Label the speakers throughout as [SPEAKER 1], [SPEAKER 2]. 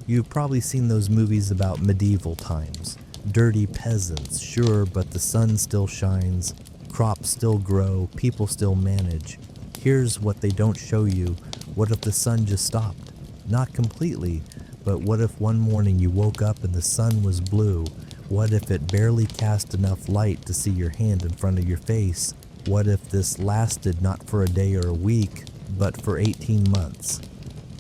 [SPEAKER 1] You've probably seen those movies about medieval times. Dirty peasants, sure, but the sun still shines, crops still grow, people still manage. Here's what they don't show you. What if the sun just stopped? Not completely, but what if one morning you woke up and the sun was blue? What if it barely cast enough light to see your hand in front of your face? What if this lasted not for a day or a week, but for 18 months?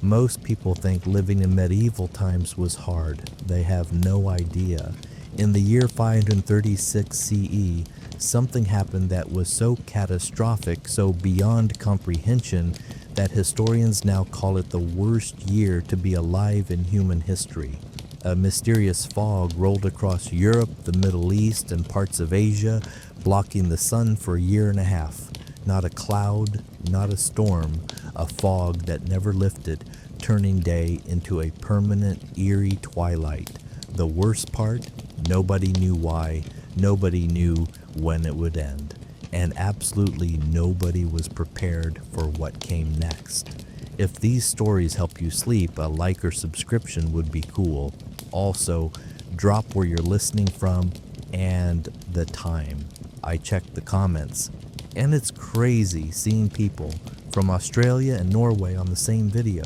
[SPEAKER 1] Most people think living in medieval times was hard. They have no idea. In the year 536 CE, something happened that was so catastrophic, so beyond comprehension, that historians now call it the worst year to be alive in human history. A mysterious fog rolled across Europe, the Middle East, and parts of Asia, blocking the sun for a year and a half. Not a cloud, not a storm, a fog that never lifted, turning day into a permanent, eerie twilight. The worst part? Nobody knew why, nobody knew when it would end, and absolutely nobody was prepared for what came next. If these stories help you sleep, a like or subscription would be cool. Also, drop where you're listening from and the time. I checked the comments, and it's crazy seeing people from Australia and Norway on the same video.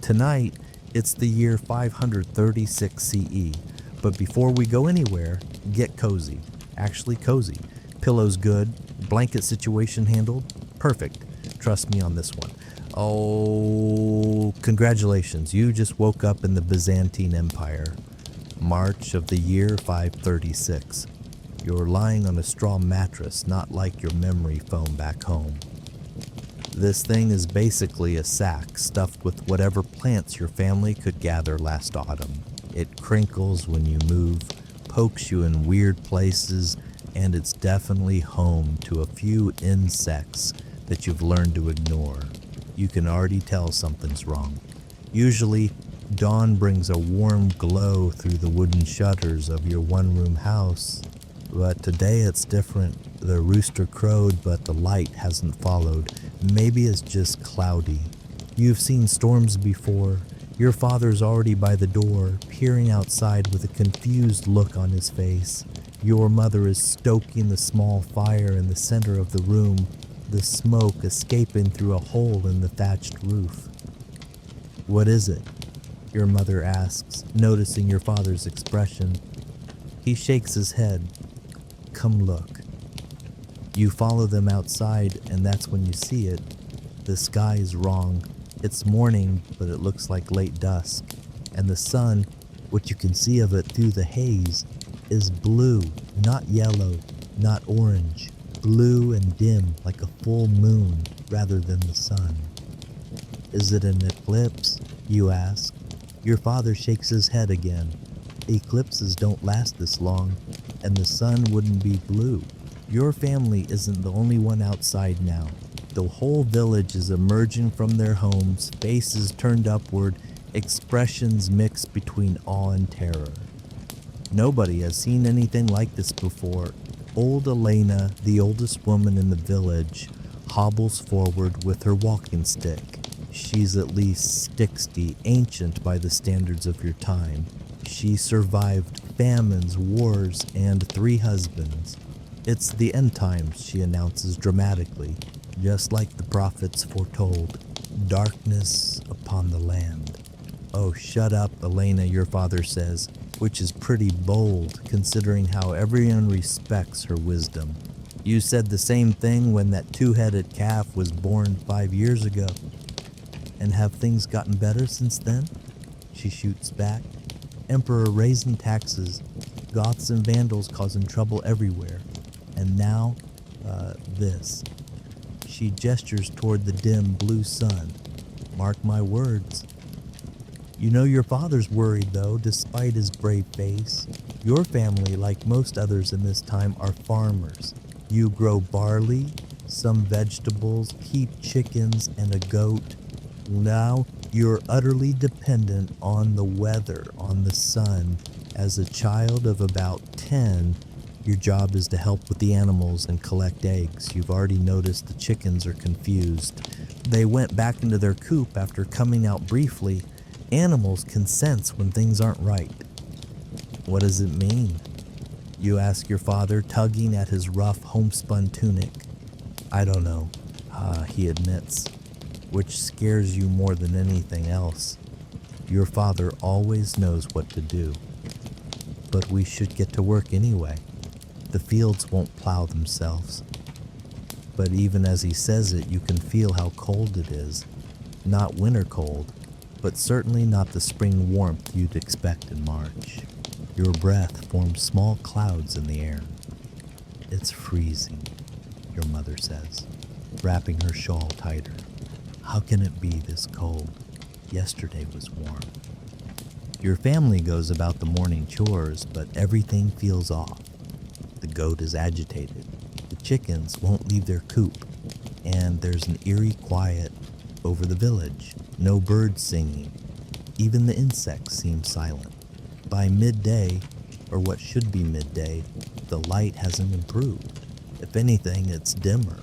[SPEAKER 1] Tonight, it's the year 536 CE, but before we go anywhere, get cozy. Actually cozy. Pillows good, blanket situation handled, perfect. Trust me on this one. Oh, congratulations, you just woke up in the Byzantine Empire. March of the year 536. You're lying on a straw mattress, not like your memory foam back home. This thing is basically a sack stuffed with whatever plants your family could gather last autumn. It crinkles when you move, pokes you in weird places, and it's definitely home to a few insects that you've learned to ignore. You can already tell something's wrong. Usually, dawn brings a warm glow through the wooden shutters of your one-room house, but today it's different. The rooster crowed, but the light hasn't followed. Maybe it's just cloudy. You've seen storms before. Your father's already by the door, peering outside with a confused look on his face. Your mother is stoking the small fire in the center of the room, the smoke escaping through a hole in the thatched roof. "What is it?" your mother asks, noticing your father's expression. He shakes his head. "Come look." You follow them outside, and that's when you see it. The sky is wrong. It's morning, but it looks like late dusk. And the sun, what you can see of it through the haze, is blue, not yellow, not orange. Blue and dim like a full moon rather than the sun. "Is it an eclipse?" you ask. Your father shakes his head again. Eclipses don't last this long, and the sun wouldn't be blue. Your family isn't the only one outside now. The whole village is emerging from their homes, faces turned upward, expressions mixed between awe and terror. Nobody has seen anything like this before. Old Elena, the oldest woman in the village, hobbles forward with her walking stick. She's at least 60, ancient by the standards of your time. She survived famines, wars, and 3 husbands. "It's the end times," she announces dramatically, just like the prophets foretold. "Darkness upon the land." "Oh, shut up, Elena," your father says, which is pretty bold considering how everyone respects her wisdom. "You said the same thing when that 2-headed calf was born 5 years ago. And have things gotten better since then?" she shoots back. "Emperor raising taxes, Goths and Vandals causing trouble everywhere. And now, this." She gestures toward the dim blue sun. "Mark my words." You know your father's worried though, despite his brave face. Your family, like most others in this time, are farmers. You grow barley, some vegetables, keep chickens and a goat. Now you're utterly dependent on the weather, on the sun. As a child of about 10, your job is to help with the animals and collect eggs. You've already noticed the chickens are confused. They went back into their coop after coming out briefly, Animals can sense when things aren't right. What does it mean? You ask your father, tugging at his rough homespun tunic. I don't know, he admits, which scares you more than anything else. Your father always knows what to do. But we should get to work anyway. The fields won't plow themselves. But even as he says it, you can feel how cold it is. Not winter cold, but certainly not the spring warmth you'd expect in March. Your breath forms small clouds in the air. It's freezing, your mother says, wrapping her shawl tighter. How can it be this cold? Yesterday was warm. Your family goes about the morning chores, but everything feels off. The goat is agitated. The chickens won't leave their coop, and there's an eerie quiet over the village. No birds singing. Even the insects seem silent. By midday, or what should be midday, the light hasn't improved. If anything, it's dimmer.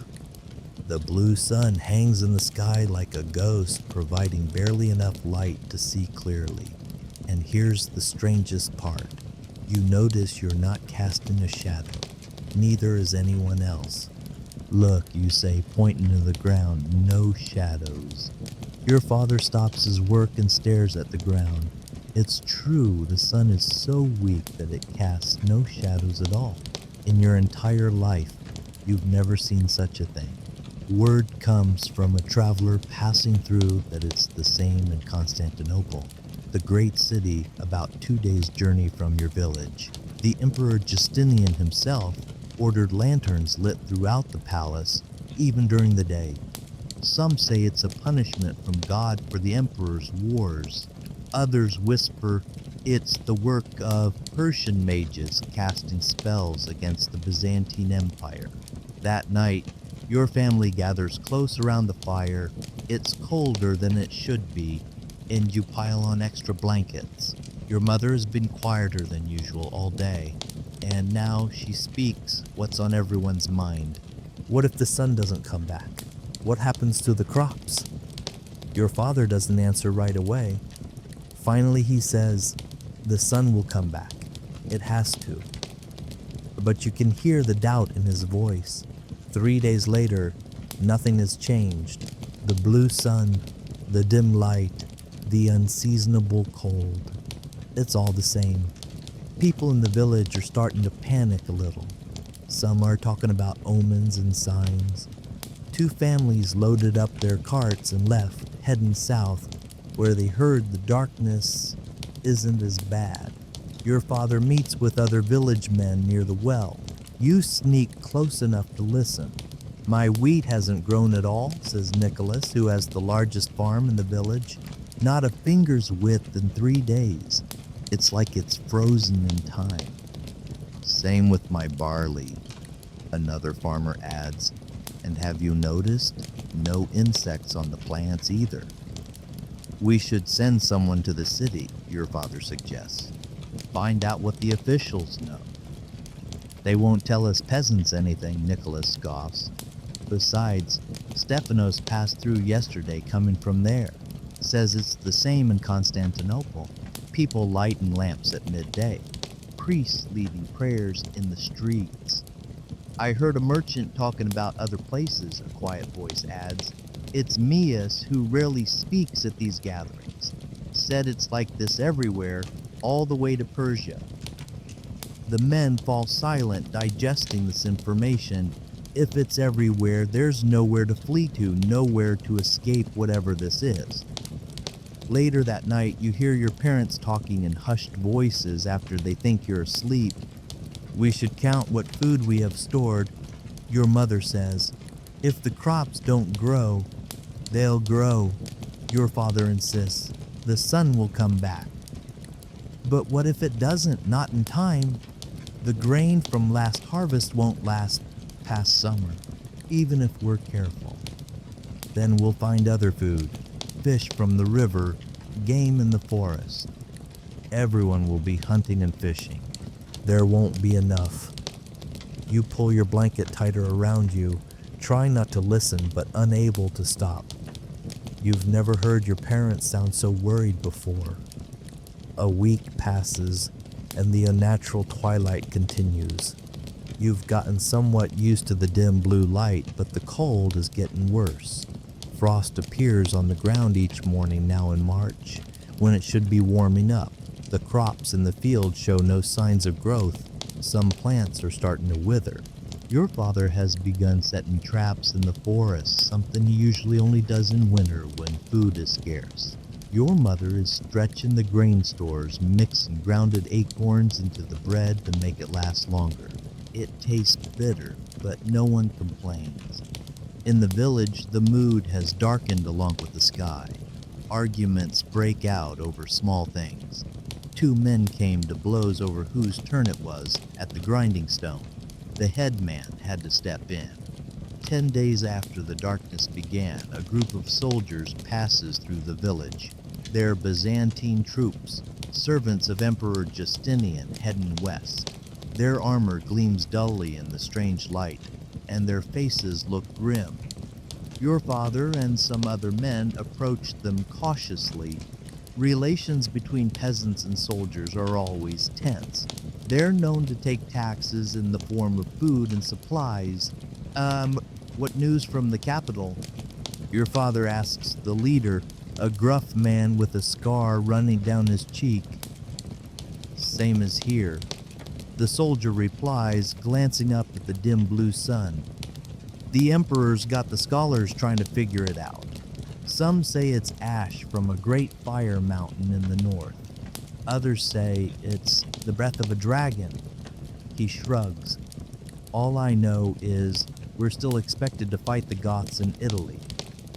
[SPEAKER 1] The blue sun hangs in the sky like a ghost, providing barely enough light to see clearly. And here's the strangest part. You notice you're not casting a shadow. Neither is anyone else. Look, you say, pointing to the ground, no shadows. Your father stops his work and stares at the ground. It's true, the sun is so weak that it casts no shadows at all. In your entire life, you've never seen such a thing. Word comes from a traveler passing through that it's the same in Constantinople, the great city about 2 days' journey from your village. The Emperor Justinian himself ordered lanterns lit throughout the palace, even during the day. Some say it's a punishment from God for the emperor's wars. Others whisper it's the work of Persian mages casting spells against the Byzantine Empire. That night, your family gathers close around the fire. It's colder than it should be, and you pile on extra blankets. Your mother has been quieter than usual all day, and now she speaks what's on everyone's mind. What if the sun doesn't come back? What happens to the crops? Your father doesn't answer right away. Finally, he says, the sun will come back. It has to. But you can hear the doubt in his voice. 3 days later, nothing has changed. The blue sun, the dim light, the unseasonable cold. It's all the same. People in the village are starting to panic a little. Some are talking about omens and signs. 2 families loaded up their carts and left, heading south, where they heard the darkness isn't as bad. Your father meets with other village men near the well. You sneak close enough to listen. My wheat hasn't grown at all, says Nicholas, who has the largest farm in the village. Not a finger's width in 3 days. It's like it's frozen in time. Same with my barley, another farmer adds. And have you noticed? No insects on the plants either. We should send someone to the city, your father suggests. Find out what the officials know. They won't tell us peasants anything, Nicholas scoffs. Besides, Stephanos passed through yesterday coming from there. Says it's the same in Constantinople. People lighting lamps at midday. Priests leading prayers in the streets. I heard a merchant talking about other places, a quiet voice adds. It's Mias who rarely speaks at these gatherings. Said it's like this everywhere, all the way to Persia. The men fall silent, digesting this information. If it's everywhere, there's nowhere to flee to, nowhere to escape whatever this is. Later that night, you hear your parents talking in hushed voices after they think you're asleep. We should count what food we have stored, your mother says. If the crops don't grow, they'll grow, your father insists. The sun will come back. But what if it doesn't? Not in time. The grain from last harvest won't last past summer, even if we're careful. Then we'll find other food, fish from the river, game in the forest. Everyone will be hunting and fishing. There won't be enough. You pull your blanket tighter around you, trying not to listen but unable to stop. You've never heard your parents sound so worried before. A week passes, and the unnatural twilight continues. You've gotten somewhat used to the dim blue light, but the cold is getting worse. Frost appears on the ground each morning now in March, when it should be warming up. The crops in the field show no signs of growth. Some plants are starting to wither. Your father has begun setting traps in the forest, something he usually only does in winter when food is scarce. Your mother is stretching the grain stores, mixing grounded acorns into the bread to make it last longer. It tastes bitter, but no one complains. In the village, the mood has darkened along with the sky. Arguments break out over small things. 2 men came to blows over whose turn it was at the grinding stone. The headman had to step in. 10 days after the darkness began, a group of soldiers passes through the village. They're Byzantine troops, servants of Emperor Justinian heading west. Their armor gleams dully in the strange light, and their faces look grim. Your father and some other men approached them cautiously. Relations between peasants and soldiers are always tense. They're known to take taxes in the form of food and supplies. What news from the capital? Your father asks the leader, a gruff man with a scar running down his cheek. Same as here. The soldier replies, glancing up at the dim blue sun. The emperor's got the scholars trying to figure it out. Some say it's ash from a great fire mountain in the north. Others say it's the breath of a dragon. He shrugs. All I know is we're still expected to fight the Goths in Italy.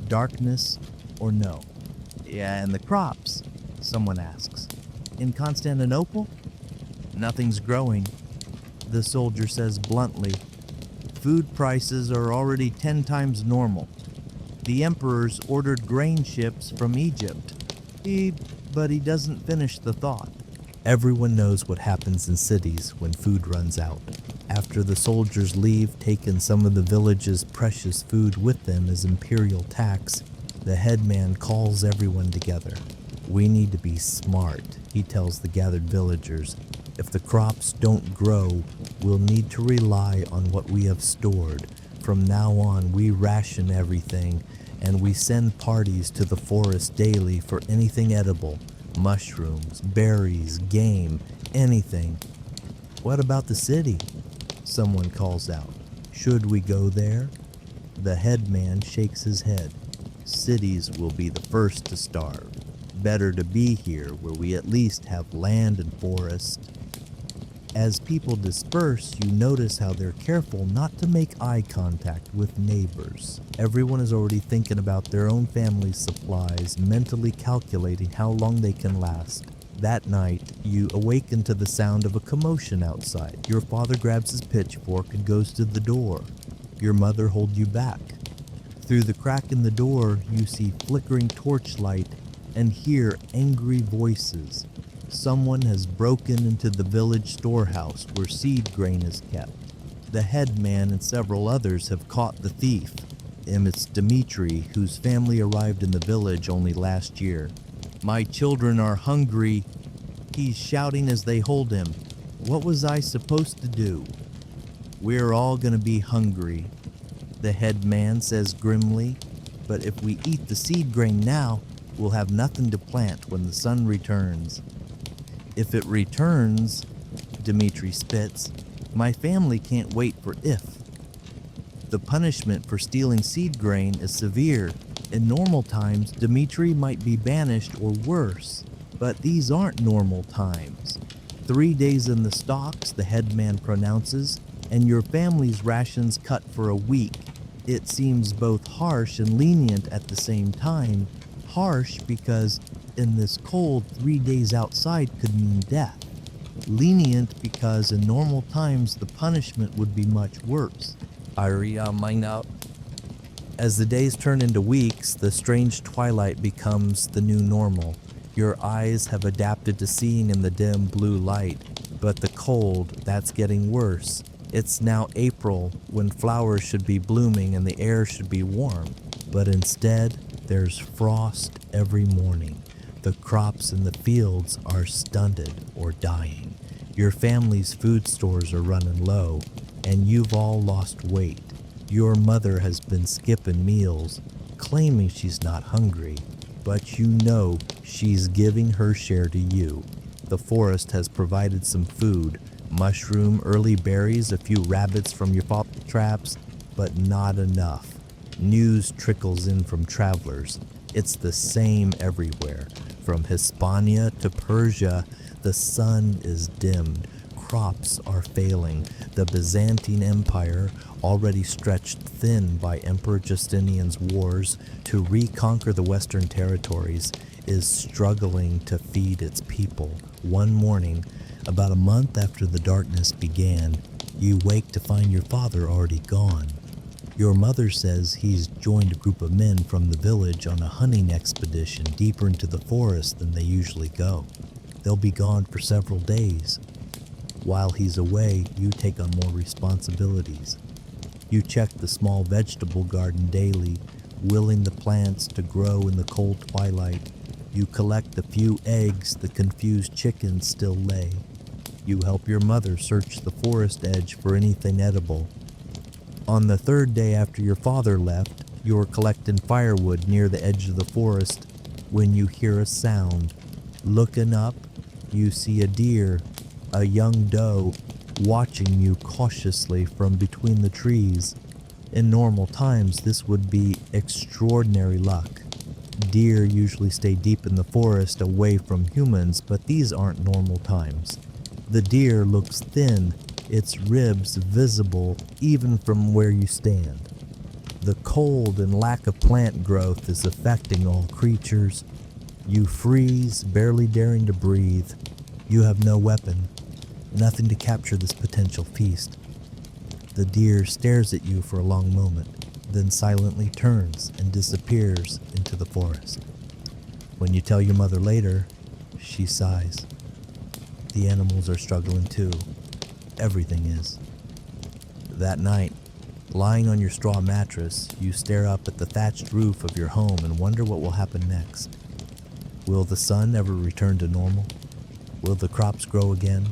[SPEAKER 1] Darkness or no? Yeah, and the crops? Someone asks. In Constantinople? Nothing's growing. The soldier says bluntly. Food prices are already 10 times normal. The emperor's ordered grain ships from Egypt. But he doesn't finish the thought. Everyone knows what happens in cities when food runs out. After the soldiers leave, taking some of the village's precious food with them as imperial tax, the headman calls everyone together. We need to be smart, he tells the gathered villagers. If the crops don't grow, we'll need to rely on what we have stored. From now on, we ration everything, and we send parties to the forest daily for anything edible. Mushrooms, berries, game, anything. What about the city? Someone calls out. Should we go there? The headman shakes his head. Cities will be the first to starve. Better to be here where we at least have land and forest. As people disperse, you notice how they're careful not to make eye contact with neighbors. Everyone is already thinking about their own family's supplies, mentally calculating how long they can last. That night, you awaken to the sound of a commotion outside. Your father grabs his pitchfork and goes to the door. Your mother holds you back. Through the crack in the door, you see flickering torchlight and hear angry voices. Someone has broken into the village storehouse where seed grain is kept. The headman and several others have caught the thief. It's Dmitri, whose family arrived in the village only last year. My children are hungry, he's shouting as they hold him. What was I supposed to do? We're all gonna be hungry, the headman says grimly. But if we eat the seed grain now, we'll have nothing to plant when the sun returns. If it returns, Dmitri spits, my family can't wait for if. The punishment for stealing seed grain is severe. In normal times, Dmitri might be banished or worse, but these aren't normal times. 3 days in the stocks, the headman pronounces, and your family's rations cut for a week. It seems both harsh and lenient at the same time. Harsh because in this cold, 3 days outside could mean death. Lenient because in normal times the punishment would be much worse. As the days turn into weeks, the strange twilight becomes the new normal. Your eyes have adapted to seeing in the dim blue light, but the cold, that's getting worse. It's now April, when flowers should be blooming and the air should be warm, but instead, There's frost every morning. The crops in the fields are stunted or dying. Your family's food stores are running low, and you've all lost weight. Your mother has been skipping meals, claiming she's not hungry, but you know she's giving her share to you. The forest has provided some food, mushroom, early berries, a few rabbits from your traps, but not enough. News trickles in from travelers. It's the same everywhere. From Hispania to Persia, the sun is dimmed. Crops are failing. The Byzantine Empire, already stretched thin by Emperor Justinian's wars to reconquer the Western territories, is struggling to feed its people. One morning, about a month after the darkness began, you wake to find your father already gone. Your mother says he's joined a group of men from the village on a hunting expedition deeper into the forest than they usually go. They'll be gone for several days. While he's away, you take on more responsibilities. You check the small vegetable garden daily, willing the plants to grow in the cold twilight. You collect the few eggs the confused chickens still lay. You help your mother search the forest edge for anything edible. On the third day after your father left, you're collecting firewood near the edge of the forest when you hear a sound. Looking up, you see a deer, a young doe, watching you cautiously from between the trees. In normal times, this would be extraordinary luck. Deer usually stay deep in the forest away from humans, but these aren't normal times. The deer looks thin, its ribs visible even from where you stand. The cold and lack of plant growth is affecting all creatures. You freeze, barely daring to breathe. You have no weapon, nothing to capture this potential feast. The deer stares at you for a long moment, then silently turns and disappears into the forest. When you tell your mother later, she sighs. The animals are struggling too. Everything is. That night, lying on your straw mattress, you stare up at the thatched roof of your home and wonder what will happen next. Will the sun ever return to normal? Will the crops grow again?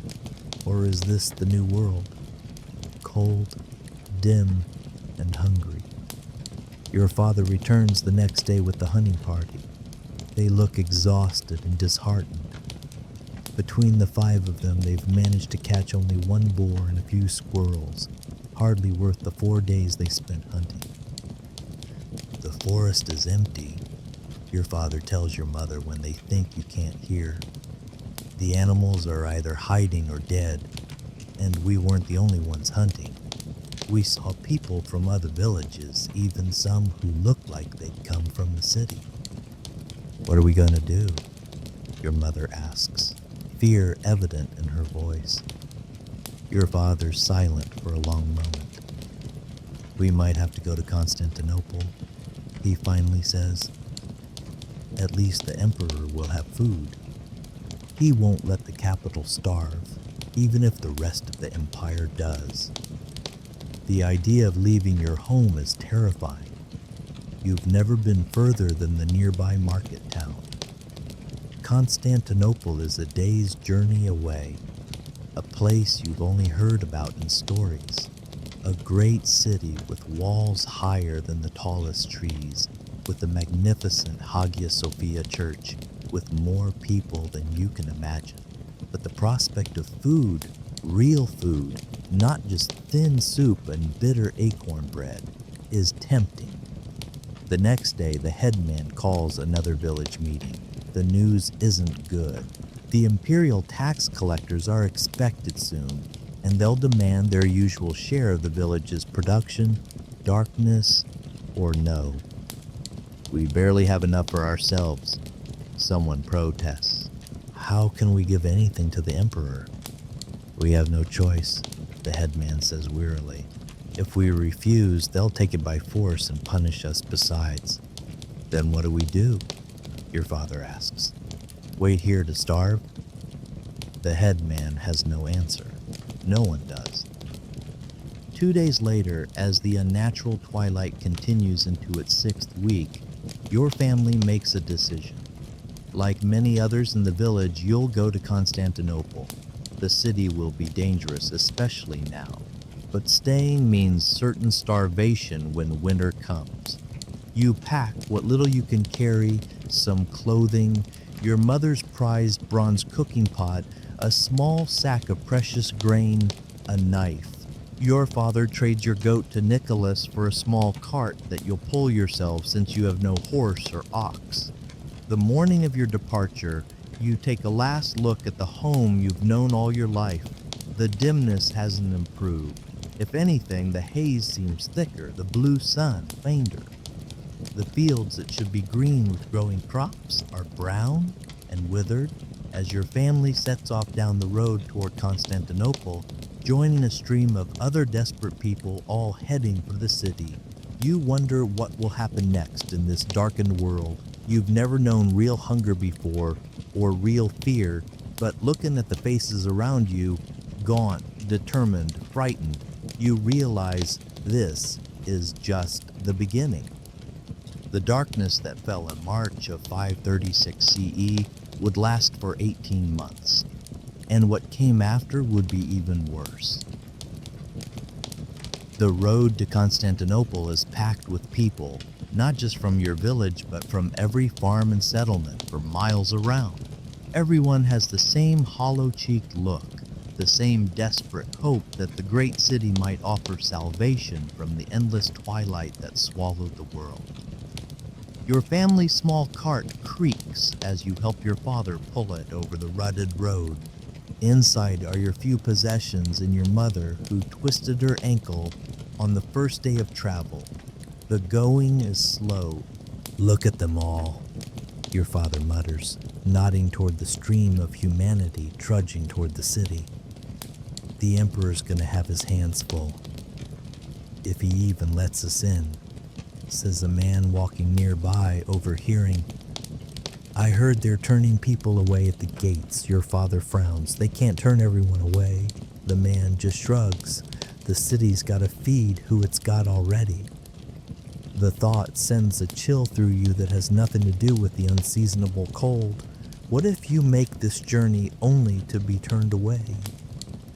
[SPEAKER 1] Or is this the new world? Cold, dim, and hungry. Your father returns the next day with the hunting party. They look exhausted and disheartened. Between the 5 of them, they've managed to catch only 1 boar and a few squirrels, hardly worth the 4 days they spent hunting. The forest is empty, your father tells your mother when they think you can't hear. The animals are either hiding or dead, and we weren't the only ones hunting. We saw people from other villages, even some who looked like they'd come from the city. What are we gonna do? Your mother asks, fear evident in her voice. Your father's silent for a long moment. We might have to go to Constantinople, he finally says. At least the emperor will have food. He won't let the capital starve, even if the rest of the empire does. The idea of leaving your home is terrifying. You've never been further than the nearby market town. Constantinople is a day's journey away, a place you've only heard about in stories. A great city with walls higher than the tallest trees, with a magnificent Hagia Sophia church, with more people than you can imagine. But the prospect of food, real food, not just thin soup and bitter acorn bread, is tempting. The next day, the headman calls another village meeting. The news isn't good. The imperial tax collectors are expected soon, and they'll demand their usual share of the village's production, darkness, or no. We barely have enough for ourselves, someone protests. How can we give anything to the emperor? We have no choice, the headman says wearily. If we refuse, they'll take it by force and punish us besides. Then what do? Your father asks. Wait here to starve? The headman has no answer. No one does. 2 days later, as the unnatural twilight continues into its 6th week, your family makes a decision. Like many others in the village, you'll go to Constantinople. The city will be dangerous, especially now. But staying means certain starvation when winter comes. You pack what little you can carry, some clothing, your mother's prized bronze cooking pot, a small sack of precious grain, a knife. Your father trades your goat to Nicholas for a small cart that you'll pull yourself since you have no horse or ox. The morning of your departure, you take a last look at the home you've known all your life. The dimness hasn't improved. If anything, the haze seems thicker, the blue sun fainter. The fields that should be green with growing crops are brown and withered as your family sets off down the road toward Constantinople, joining a stream of other desperate people all heading for the city. You wonder what will happen next in this darkened world. You've never known real hunger before, or real fear, but looking at the faces around you, gaunt, determined, frightened, you realize this is just the beginning. The darkness that fell in March of 536 CE would last for 18 months, and what came after would be even worse. The road to Constantinople is packed with people, not just from your village, but from every farm and settlement for miles around. Everyone has the same hollow-cheeked look, the same desperate hope that the great city might offer salvation from the endless twilight that swallowed the world. Your family's small cart creaks as you help your father pull it over the rutted road. Inside are your few possessions and your mother, who twisted her ankle on the first day of travel. The going is slow. Look at them all, your father mutters, nodding toward the stream of humanity trudging toward the city. The emperor's gonna have his hands full, if he even lets us in, says a man walking nearby, overhearing. I heard they're turning people away at the gates. Your father frowns. They can't turn everyone away. The man just shrugs. The city's gotta feed who it's got already. The thought sends a chill through you that has nothing to do with the unseasonable cold. What if you make this journey only to be turned away?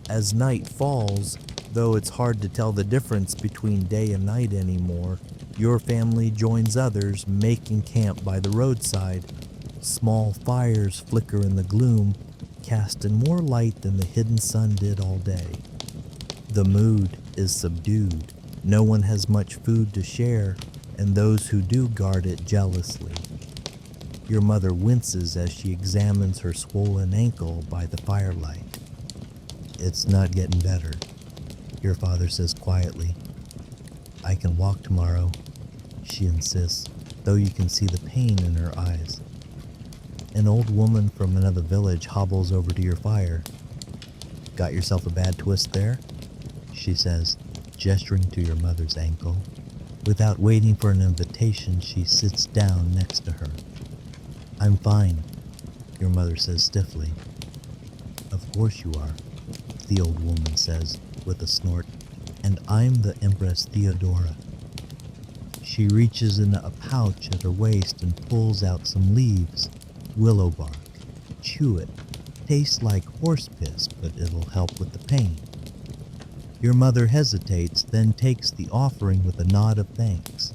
[SPEAKER 1] As night falls, though it's hard to tell the difference between day and night anymore, your family joins others making camp by the roadside. Small fires flicker in the gloom, casting more light than the hidden sun did all day. The mood is subdued. No one has much food to share, and those who do guard it jealously. Your mother winces as she examines her swollen ankle by the firelight. It's not getting better, your father says quietly. I can walk tomorrow, she insists, though you can see the pain in her eyes. An old woman from another village hobbles over to your fire. Got yourself a bad twist there? She says, gesturing to your mother's ankle. Without waiting for an invitation, she sits down next to her. I'm fine, your mother says stiffly. Of course you are, the old woman says with a snort, and I'm the Empress Theodora. She reaches in a pouch at her waist and pulls out some leaves, willow bark. Chew it. Tastes like horse piss, but it'll help with the pain. Your mother hesitates, then takes the offering with a nod of thanks.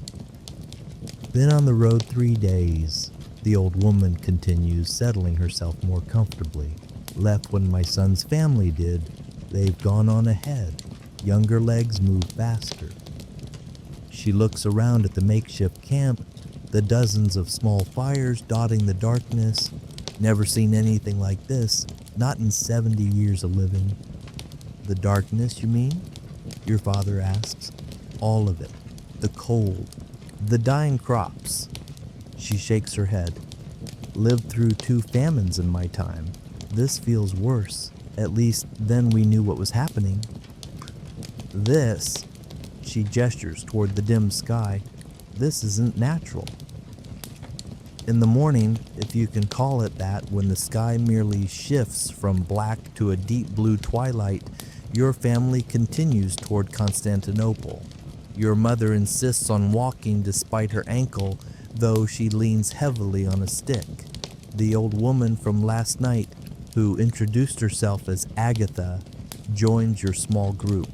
[SPEAKER 1] Been on the road 3 days, the old woman continues, settling herself more comfortably. Left when my son's family did. They've gone on ahead. Younger legs move faster. She looks around at the makeshift camp, the dozens of small fires dotting the darkness. Never seen anything like this, not in 70 years of living. The darkness, you mean? Your father asks. All of it. The cold. The dying crops. She shakes her head. Lived through 2 famines in my time. This feels worse. At least then we knew what was happening. This, she gestures toward the dim sky, this isn't natural. In the morning, if you can call it that, when the sky merely shifts from black to a deep blue twilight, your family continues toward Constantinople. Your mother insists on walking despite her ankle, though she leans heavily on a stick. The old woman from last night, who introduced herself as Agatha, joins your small group.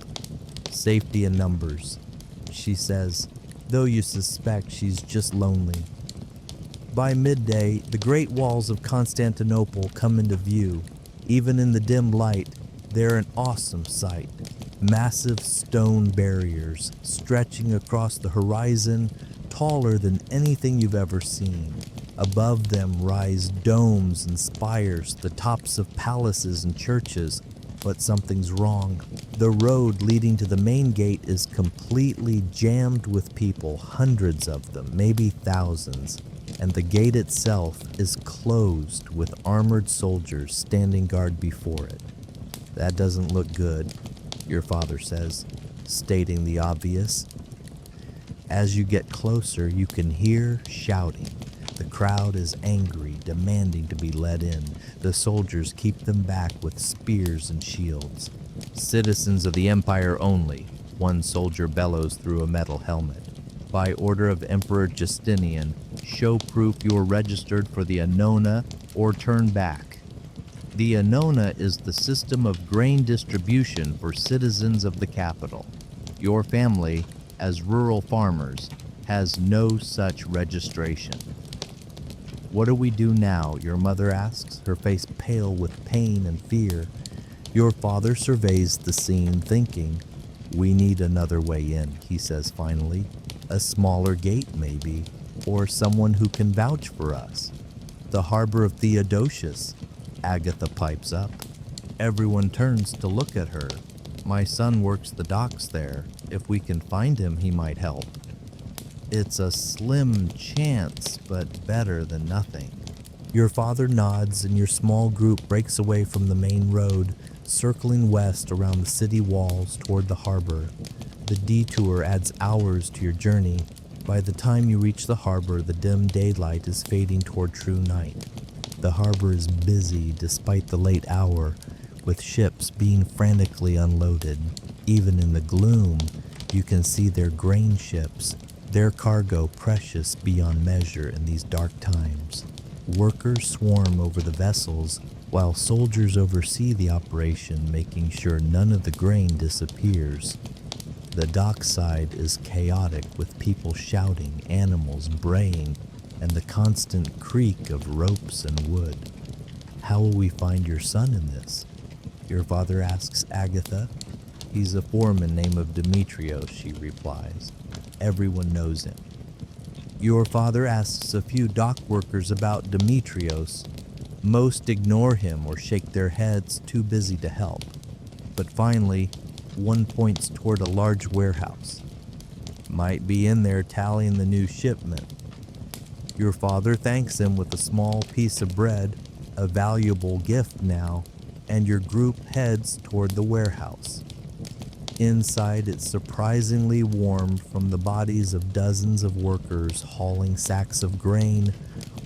[SPEAKER 1] Safety in numbers, she says, though you suspect she's just lonely. By midday, the great walls of Constantinople come into view. Even in the dim light, they're an awesome sight. Massive stone barriers stretching across the horizon, taller than anything you've ever seen. Above them rise domes and spires, the tops of palaces and churches. But something's wrong. The road leading to the main gate is completely jammed with people, hundreds of them, maybe thousands. And the gate itself is closed with armored soldiers standing guard before it. That doesn't look good, your father says, stating the obvious. As you get closer, you can hear shouting. The crowd is angry, demanding to be let in. The soldiers keep them back with spears and shields. Citizens of the Empire only, one soldier bellows through a metal helmet. By order of Emperor Justinian, show proof you are registered for the Annona or turn back. The Annona is the system of grain distribution for citizens of the capital. Your family, as rural farmers, has no such registration. What do we do now? Your mother asks, her face pale with pain and fear. Your father surveys the scene, thinking, we need another way in, he says finally. A smaller gate, maybe, or someone who can vouch for us. The harbor of Theodosius, Agatha pipes up. Everyone turns to look at her. My son works the docks there. If we can find him, he might help. It's a slim chance, but better than nothing. Your father nods and your small group breaks away from the main road, circling west around the city walls toward the harbor. The detour adds hours to your journey. By the time you reach the harbor, the dim daylight is fading toward true night. The harbor is busy despite the late hour, with ships being frantically unloaded. Even in the gloom, you can see their grain ships, their cargo precious beyond measure in these dark times. Workers swarm over the vessels, while soldiers oversee the operation, making sure none of the grain disappears. The dockside is chaotic with people shouting, animals braying, and the constant creak of ropes and wood. How will we find your son in this? Your father asks Agatha. He's a foreman named Demetrios, she replies. Everyone knows him. Your father asks a few dock workers about Demetrios. Most ignore him or shake their heads, too busy to help. But finally, one points toward a large warehouse. Might be in there tallying the new shipment. Your father thanks him with a small piece of bread, a valuable gift now, and your group heads toward the warehouse. Inside, it's surprisingly warm from the bodies of dozens of workers hauling sacks of grain.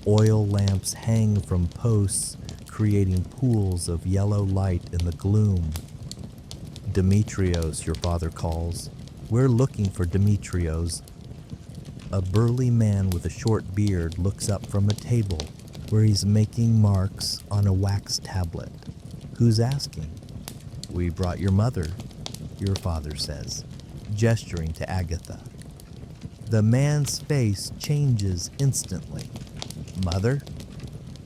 [SPEAKER 1] Oil lamps hang from posts, creating pools of yellow light in the gloom. Demetrios, your father calls. We're looking for Demetrios. A burly man with a short beard looks up from a table where he's making marks on a wax tablet. Who's asking? We brought your mother, your father says, gesturing to Agatha. The man's face changes instantly. Mother?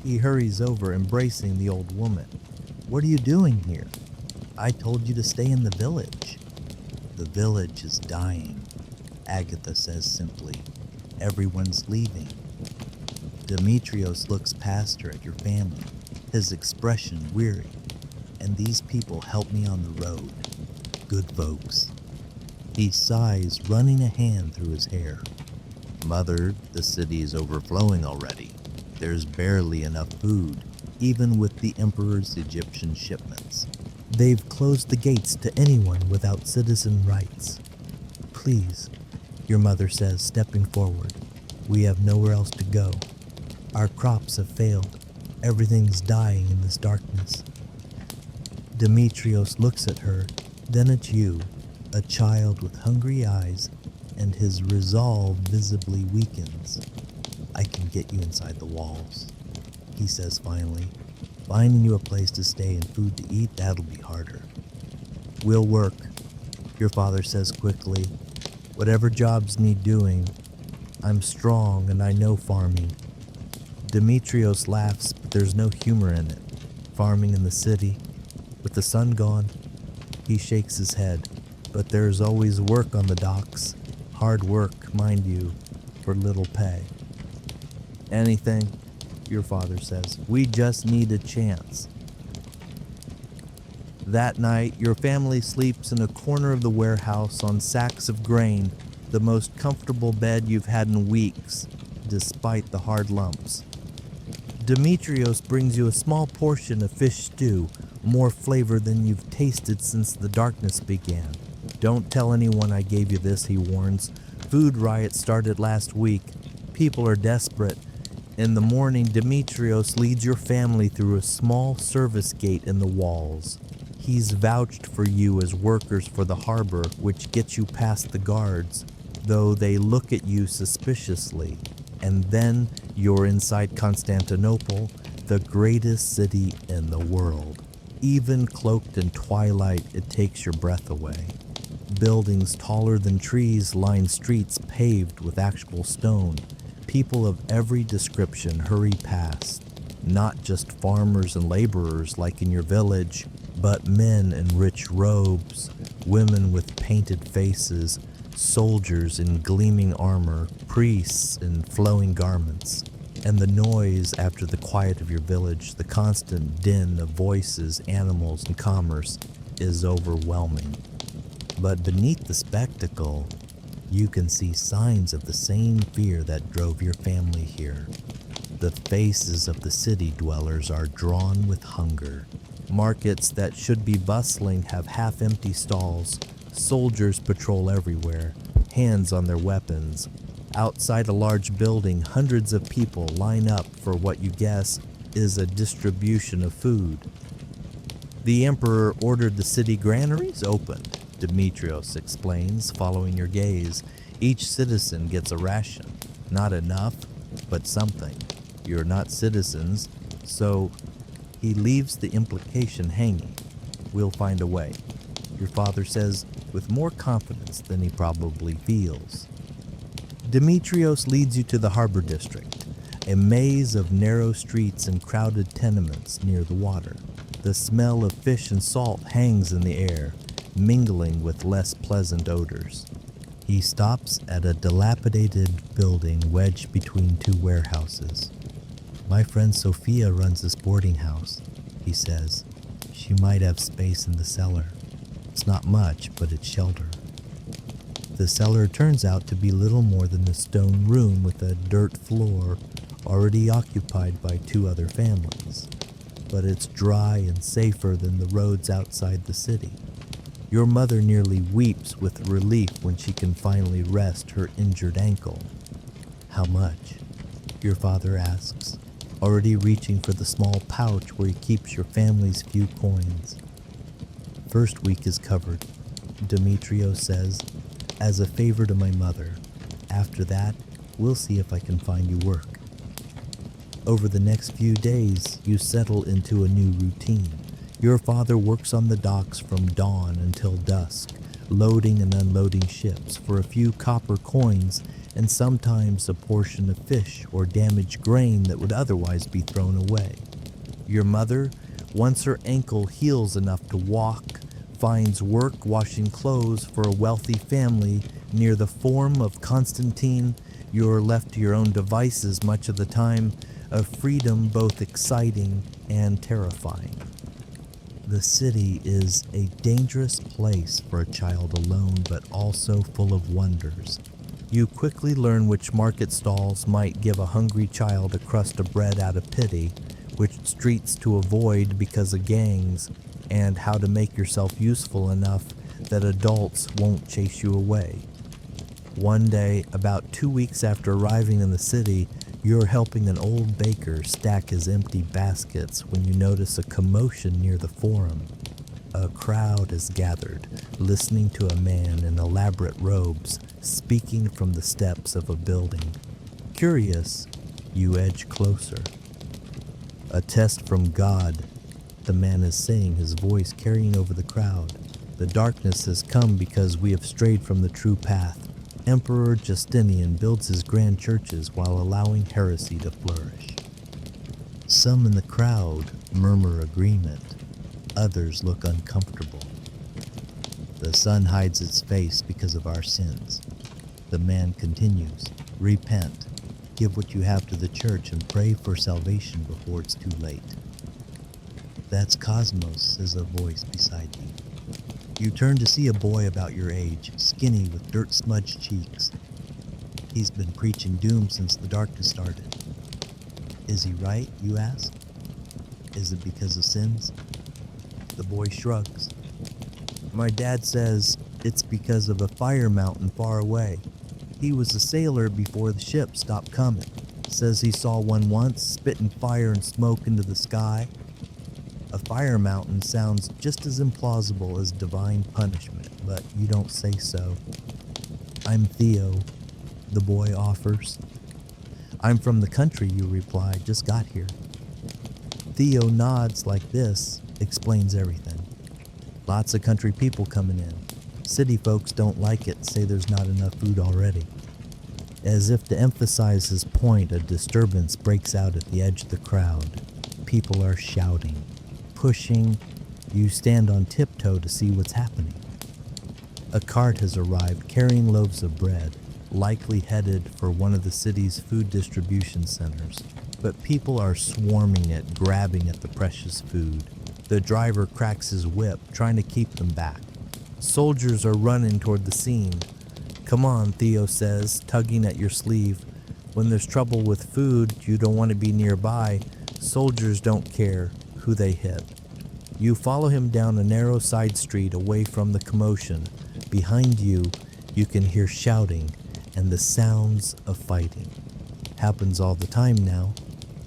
[SPEAKER 1] He hurries over, embracing the old woman. What are you doing here? I told you to stay in the village. The village is dying, Agatha says simply. Everyone's leaving. Demetrios looks past her at your family, his expression weary. And these people help me on the road. Good folks. He sighs, running a hand through his hair. Mother, the city is overflowing already. There's barely enough food, even with the Emperor's Egyptian shipments. They've closed the gates to anyone without citizen rights. Please, your mother says, stepping forward. We have nowhere else to go. Our crops have failed. Everything's dying in this darkness. Demetrios looks at her, then at you, a child with hungry eyes, and his resolve visibly weakens. I can get you inside the walls, he says finally. Finding you a place to stay and food to eat, that'll be harder. We'll work, your father says quickly. Whatever jobs need doing. I'm strong and I know farming. Demetrios laughs, but there's no humor in it. Farming in the city, with the sun gone. He shakes his head, but there's always work on the docks. Hard work, mind you, for little pay. Anything, your father says. We just need a chance. That night, your family sleeps in a corner of the warehouse on sacks of grain, the most comfortable bed you've had in weeks, despite the hard lumps. Demetrios brings you a small portion of fish stew, more flavor than you've tasted since the darkness began. Don't tell anyone I gave you this, he warns. Food riots started last week. People are desperate. In the morning, Demetrios leads your family through a small service gate in the walls. He's vouched for you as workers for the harbor, which gets you past the guards, though they look at you suspiciously. And then you're inside Constantinople, the greatest city in the world. Even cloaked in twilight, it takes your breath away. Buildings taller than trees line streets paved with actual stone. People of every description hurry past, not just farmers and laborers like in your village, but men in rich robes, women with painted faces, soldiers in gleaming armor, priests in flowing garments. And the noise after the quiet of your village, the constant din of voices, animals, and commerce is overwhelming. But beneath the spectacle, you can see signs of the same fear that drove your family here. The faces of the city dwellers are drawn with hunger. Markets that should be bustling have half-empty stalls. Soldiers patrol everywhere, hands on their weapons. Outside a large building, hundreds of people line up for what you guess is a distribution of food. The emperor ordered the city granaries opened, Demetrios explains, following your gaze. Each citizen gets a ration. Not enough, but something. You're not citizens, so he leaves the implication hanging. We'll find a way, your father says with more confidence than he probably feels. Demetrios leads you to the harbor district, a maze of narrow streets and crowded tenements near the water. The smell of fish and salt hangs in the air, mingling with less pleasant odors. He stops at a dilapidated building wedged between two warehouses. My friend Sophia runs this boarding house, he says. She might have space in the cellar. It's not much, but it's shelter. The cellar turns out to be little more than a stone room with a dirt floor already occupied by two other families. But it's dry and safer than the roads outside the city. Your mother nearly weeps with relief when she can finally rest her injured ankle. How much? Your father asks, already reaching for the small pouch where he keeps your family's few coins. First week is covered, Demetrios says, as a favor to my mother. After that, we'll see if I can find you work. Over the next few days, you settle into a new routine. Your father works on the docks from dawn until dusk, loading and unloading ships for a few copper coins and sometimes a portion of fish or damaged grain that would otherwise be thrown away. Your mother, once her ankle heals enough to walk, finds work washing clothes for a wealthy family near the Forum of Constantine. You're left to your own devices much of the time, a freedom both exciting and terrifying. The city is a dangerous place for a child alone, but also full of wonders. You quickly learn which market stalls might give a hungry child a crust of bread out of pity, which streets to avoid because of gangs, and how to make yourself useful enough that adults won't chase you away. One day, about 2 weeks after arriving in the city, you're helping an old baker stack his empty baskets when you notice a commotion near the Forum. A crowd has gathered, listening to a man in elaborate robes speaking from the steps of a building. Curious, You edge closer. A test from God, the man is saying, his voice carrying over the crowd. The darkness has come because we have strayed from the true path. Emperor Justinian builds his grand churches while allowing heresy to flourish. Some in the crowd murmur agreement. Others look uncomfortable. The sun hides its face because of our sins. The man continues, repent, give what you have to the church and pray for salvation before it's too late. That's Cosmos, says a voice beside you. You turn to see a boy about your age, skinny with dirt-smudged cheeks. He's been preaching doom since the darkness started. Is he right, you ask? Is it because of sins? The boy shrugs. My dad says it's because of a fire mountain far away. He was a sailor before the ship stopped coming. Says he saw one once, spitting fire and smoke into the sky. A fire mountain sounds just as implausible as divine punishment, but you don't say so. I'm Theo, the boy offers. I'm from the country, you reply, just got here. Theo nods like this, explains everything. Lots of country people coming in. City folks don't like it, say there's not enough food already. As if to emphasize his point, a disturbance breaks out at the edge of the crowd. People are shouting, pushing. You stand on tiptoe to see what's happening. A cart has arrived carrying loaves of bread, likely headed for one of the city's food distribution centers. But people are swarming it, grabbing at the precious food. The driver cracks his whip, trying to keep them back. Soldiers are running toward the scene. Come on, Theo says, tugging at your sleeve. When there's trouble with food, you don't want to be nearby. Soldiers don't care who they hit. You follow him down a narrow side street away from the commotion. Behind you, you can hear shouting and the sounds of fighting. Happens all the time now.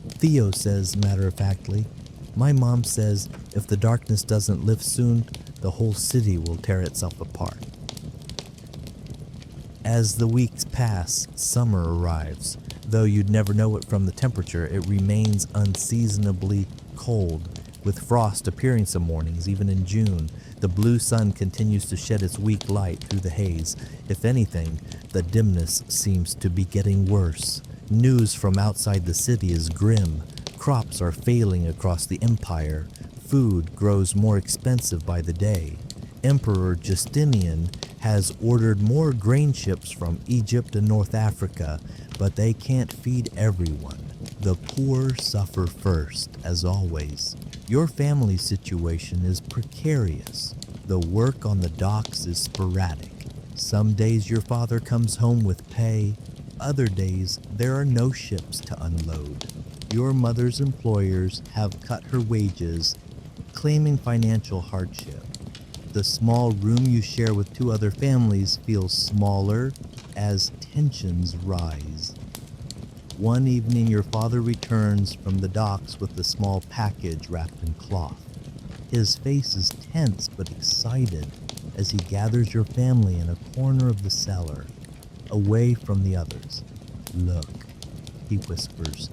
[SPEAKER 1] Theo says matter-of-factly, my mom says if the darkness doesn't lift soon, the whole city will tear itself apart. As the weeks pass, summer arrives. Though you'd never know it from the temperature, it remains unseasonably cold, with frost appearing some mornings, even in June. The blue sun continues to shed its weak light through the haze. If anything, the dimness seems to be getting worse. News from outside the city is grim. Crops are failing across the empire. Food grows more expensive by the day. Emperor Justinian has ordered more grain ships from Egypt and North Africa, but they can't feed everyone. The poor suffer first, as always. Your family situation is precarious. The work on the docks is sporadic. Some days your father comes home with pay. Other days, there are no ships to unload. Your mother's employers have cut her wages, claiming financial hardship. The small room you share with two other families feels smaller as tensions rise. One evening, your father returns from the docks with a small package wrapped in cloth. His face is tense but excited as he gathers your family in a corner of the cellar, away from the others. Look, he whispers,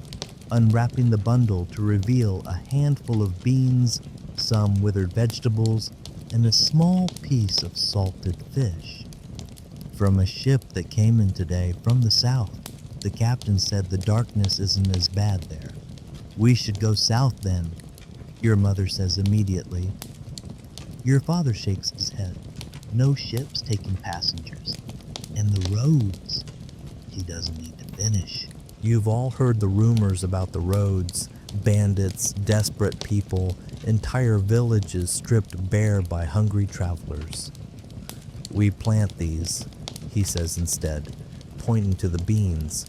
[SPEAKER 1] unwrapping the bundle to reveal a handful of beans, some withered vegetables, and a small piece of salted fish. From a ship that came in today from the south. The captain said the darkness isn't as bad there. We should go south then, your mother says immediately. Your father shakes his head. No ships taking passengers. And the roads. He doesn't need to finish. You've all heard the rumors about the roads. Bandits, desperate people, entire villages stripped bare by hungry travelers. We plant these, he says instead, pointing to the beans.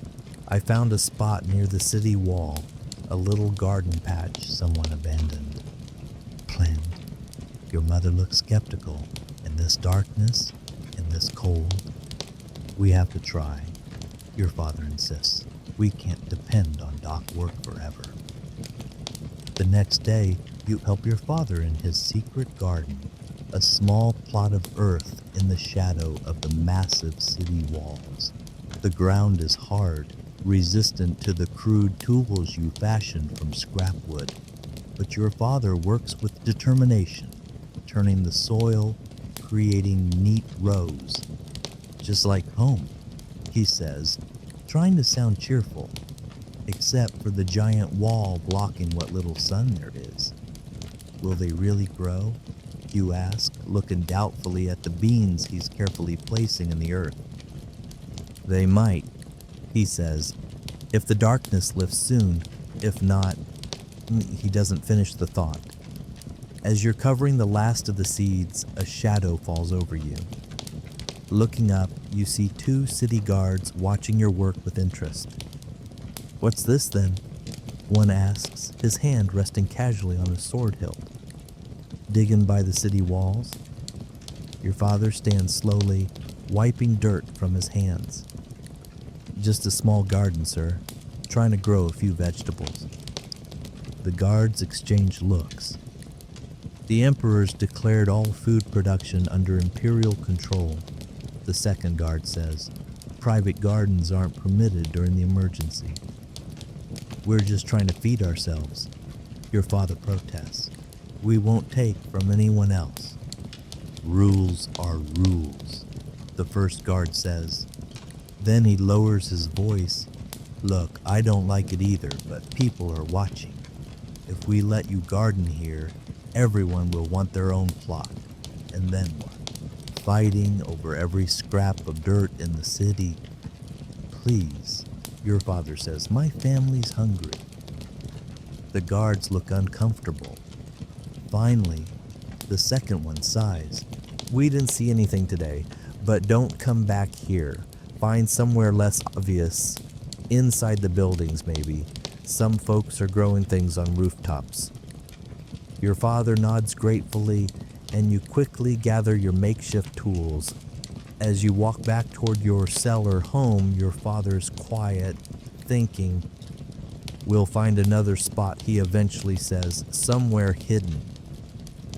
[SPEAKER 1] I found a spot near the city wall, a little garden patch someone abandoned. Plant. Your mother looks skeptical. In this darkness, in this cold, we have to try. Your father insists. We can't depend on dock work forever. The next day, you help your father in his secret garden, a small plot of earth in the shadow of the massive city walls. The ground is hard, resistant to the crude tools you fashioned from scrap wood. But your father works with determination, turning the soil, creating neat rows. Just like home, he says, trying to sound cheerful, except for the giant wall blocking what little sun there is. Will they really grow? You ask, looking doubtfully at the beans he's carefully placing in the earth. They might, he says, if the darkness lifts soon. If not, he doesn't finish the thought. As you're covering the last of the seeds, a shadow falls over you. Looking up, you see two city guards watching your work with interest. What's this then? One asks, his hand resting casually on a sword hilt. Digging by the city walls? Your father stands slowly, wiping dirt from his hands. Just a small garden, sir, trying to grow a few vegetables. The guards exchange looks. The emperor's declared all food production under imperial control, the second guard says. Private gardens aren't permitted during the emergency. We're just trying to feed ourselves, your father protests. We won't take from anyone else. Rules are rules, the first guard says. Then he lowers his voice. Look, I don't like it either, but people are watching. If we let you garden here, everyone will want their own plot. And then what? Fighting over every scrap of dirt in the city. Please, your father says, my family's hungry. The guards look uncomfortable. Finally, the second one sighs. We didn't see anything today, but don't come back here. Find somewhere less obvious. Inside the buildings, maybe. Some folks are growing things on rooftops. Your father nods gratefully, and you quickly gather your makeshift tools. As you walk back toward your cellar home, your father's quiet, thinking. We'll find another spot, he eventually says, somewhere hidden.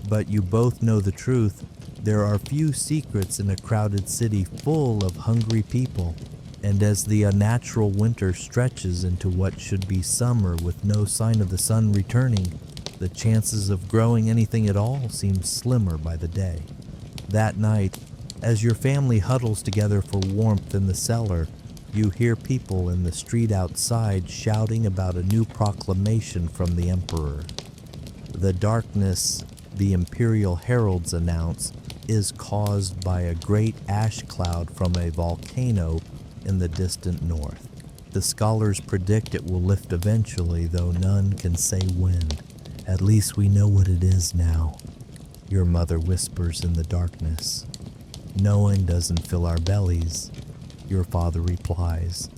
[SPEAKER 1] But you both know the truth. There are few secrets in a crowded city full of hungry people. And as the unnatural winter stretches into what should be summer with no sign of the sun returning, the chances of growing anything at all seem slimmer by the day. That night, as your family huddles together for warmth in the cellar, you hear people in the street outside shouting about a new proclamation from the emperor. The darkness, the imperial heralds announce, is caused by a great ash cloud from a volcano in the distant north. The scholars predict it will lift eventually, though none can say when. At least we know what it is now, your mother whispers in the darkness. Knowing doesn't fill our bellies, your father replies.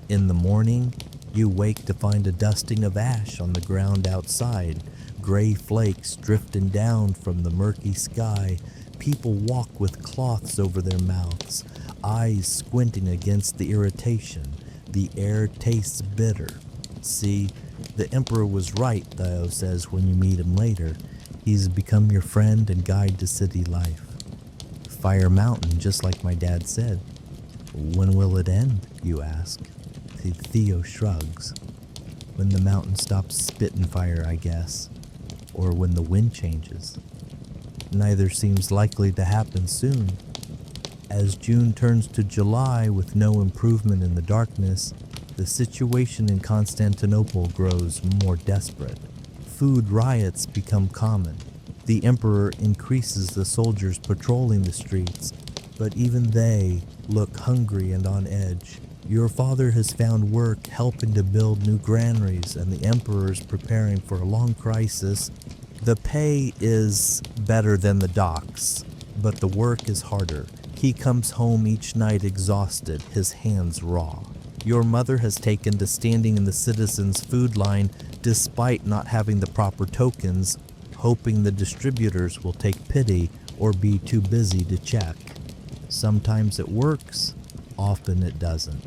[SPEAKER 1] In the morning, you wake to find a dusting of ash on the ground outside, gray flakes drifting down from the murky sky. People walk with cloths over their mouths, eyes squinting against the irritation. The air tastes bitter. See, the emperor was right, Theo says when you meet him later. He's become your friend and guide to city life. Fire Mountain, just like my dad said. When will it end, you ask. Theo shrugs. When the mountain stops spitting fire, I guess. Or when the wind changes. Neither seems likely to happen soon. As June turns to July with no improvement in the darkness, the situation in Constantinople grows more desperate. Food riots become common. The emperor increases the soldiers patrolling the streets, but even they look hungry and on edge. Your father has found work helping to build new granaries, and the emperor is preparing for a long crisis. The pay is better than the docks, but the work is harder. He comes home each night exhausted, his hands raw. Your mother has taken to standing in the citizens' food line despite not having the proper tokens, hoping the distributors will take pity or be too busy to check. Sometimes it works, often it doesn't.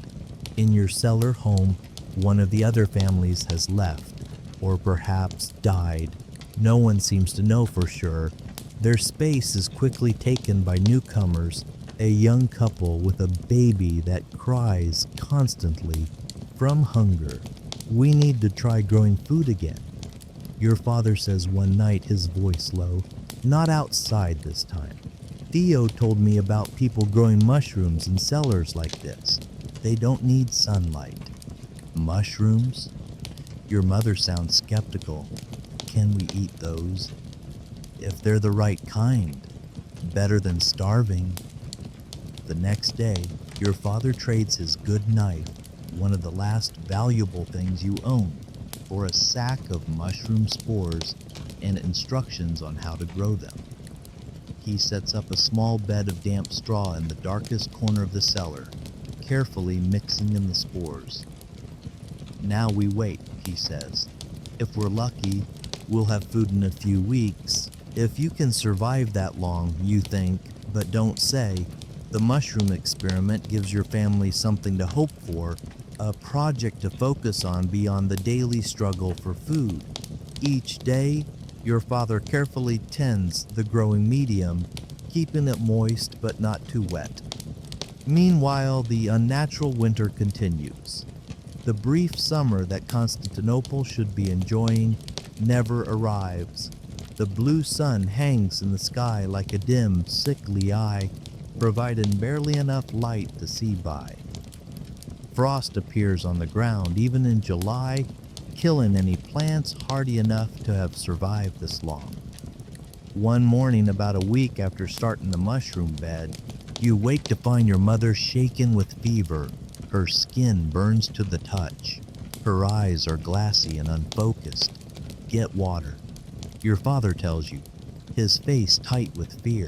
[SPEAKER 1] In your cellar home, one of the other families has left, or perhaps died. No one seems to know for sure. Their space is quickly taken by newcomers, a young couple with a baby that cries constantly, from hunger. We need to try growing food again. Your father says one night, his voice low, not outside this time. Theo told me about people growing mushrooms in cellars like this. They don't need sunlight. Mushrooms? Your mother sounds skeptical. Can we eat those? If they're the right kind, better than starving. The next day, your father trades his good knife, one of the last valuable things you own, for a sack of mushroom spores and instructions on how to grow them. He sets up a small bed of damp straw in the darkest corner of the cellar, carefully mixing in the spores. Now we wait, he says. If we're lucky, we'll have food in a few weeks. If you can survive that long, you think, but don't say, the mushroom experiment gives your family something to hope for, a project to focus on beyond the daily struggle for food. Each day, your father carefully tends the growing medium, keeping it moist but not too wet. Meanwhile, the unnatural winter continues. The brief summer that Constantinople should be enjoying never arrives. The blue sun hangs in the sky like a dim, sickly eye, providing barely enough light to see by. Frost appears on the ground even in July, killing any plants hardy enough to have survived this long. One morning, about a week after starting the mushroom bed, you wake to find your mother shaken with fever. Her skin burns to the touch. Her eyes are glassy and unfocused. Get water. Your father tells you, his face tight with fear.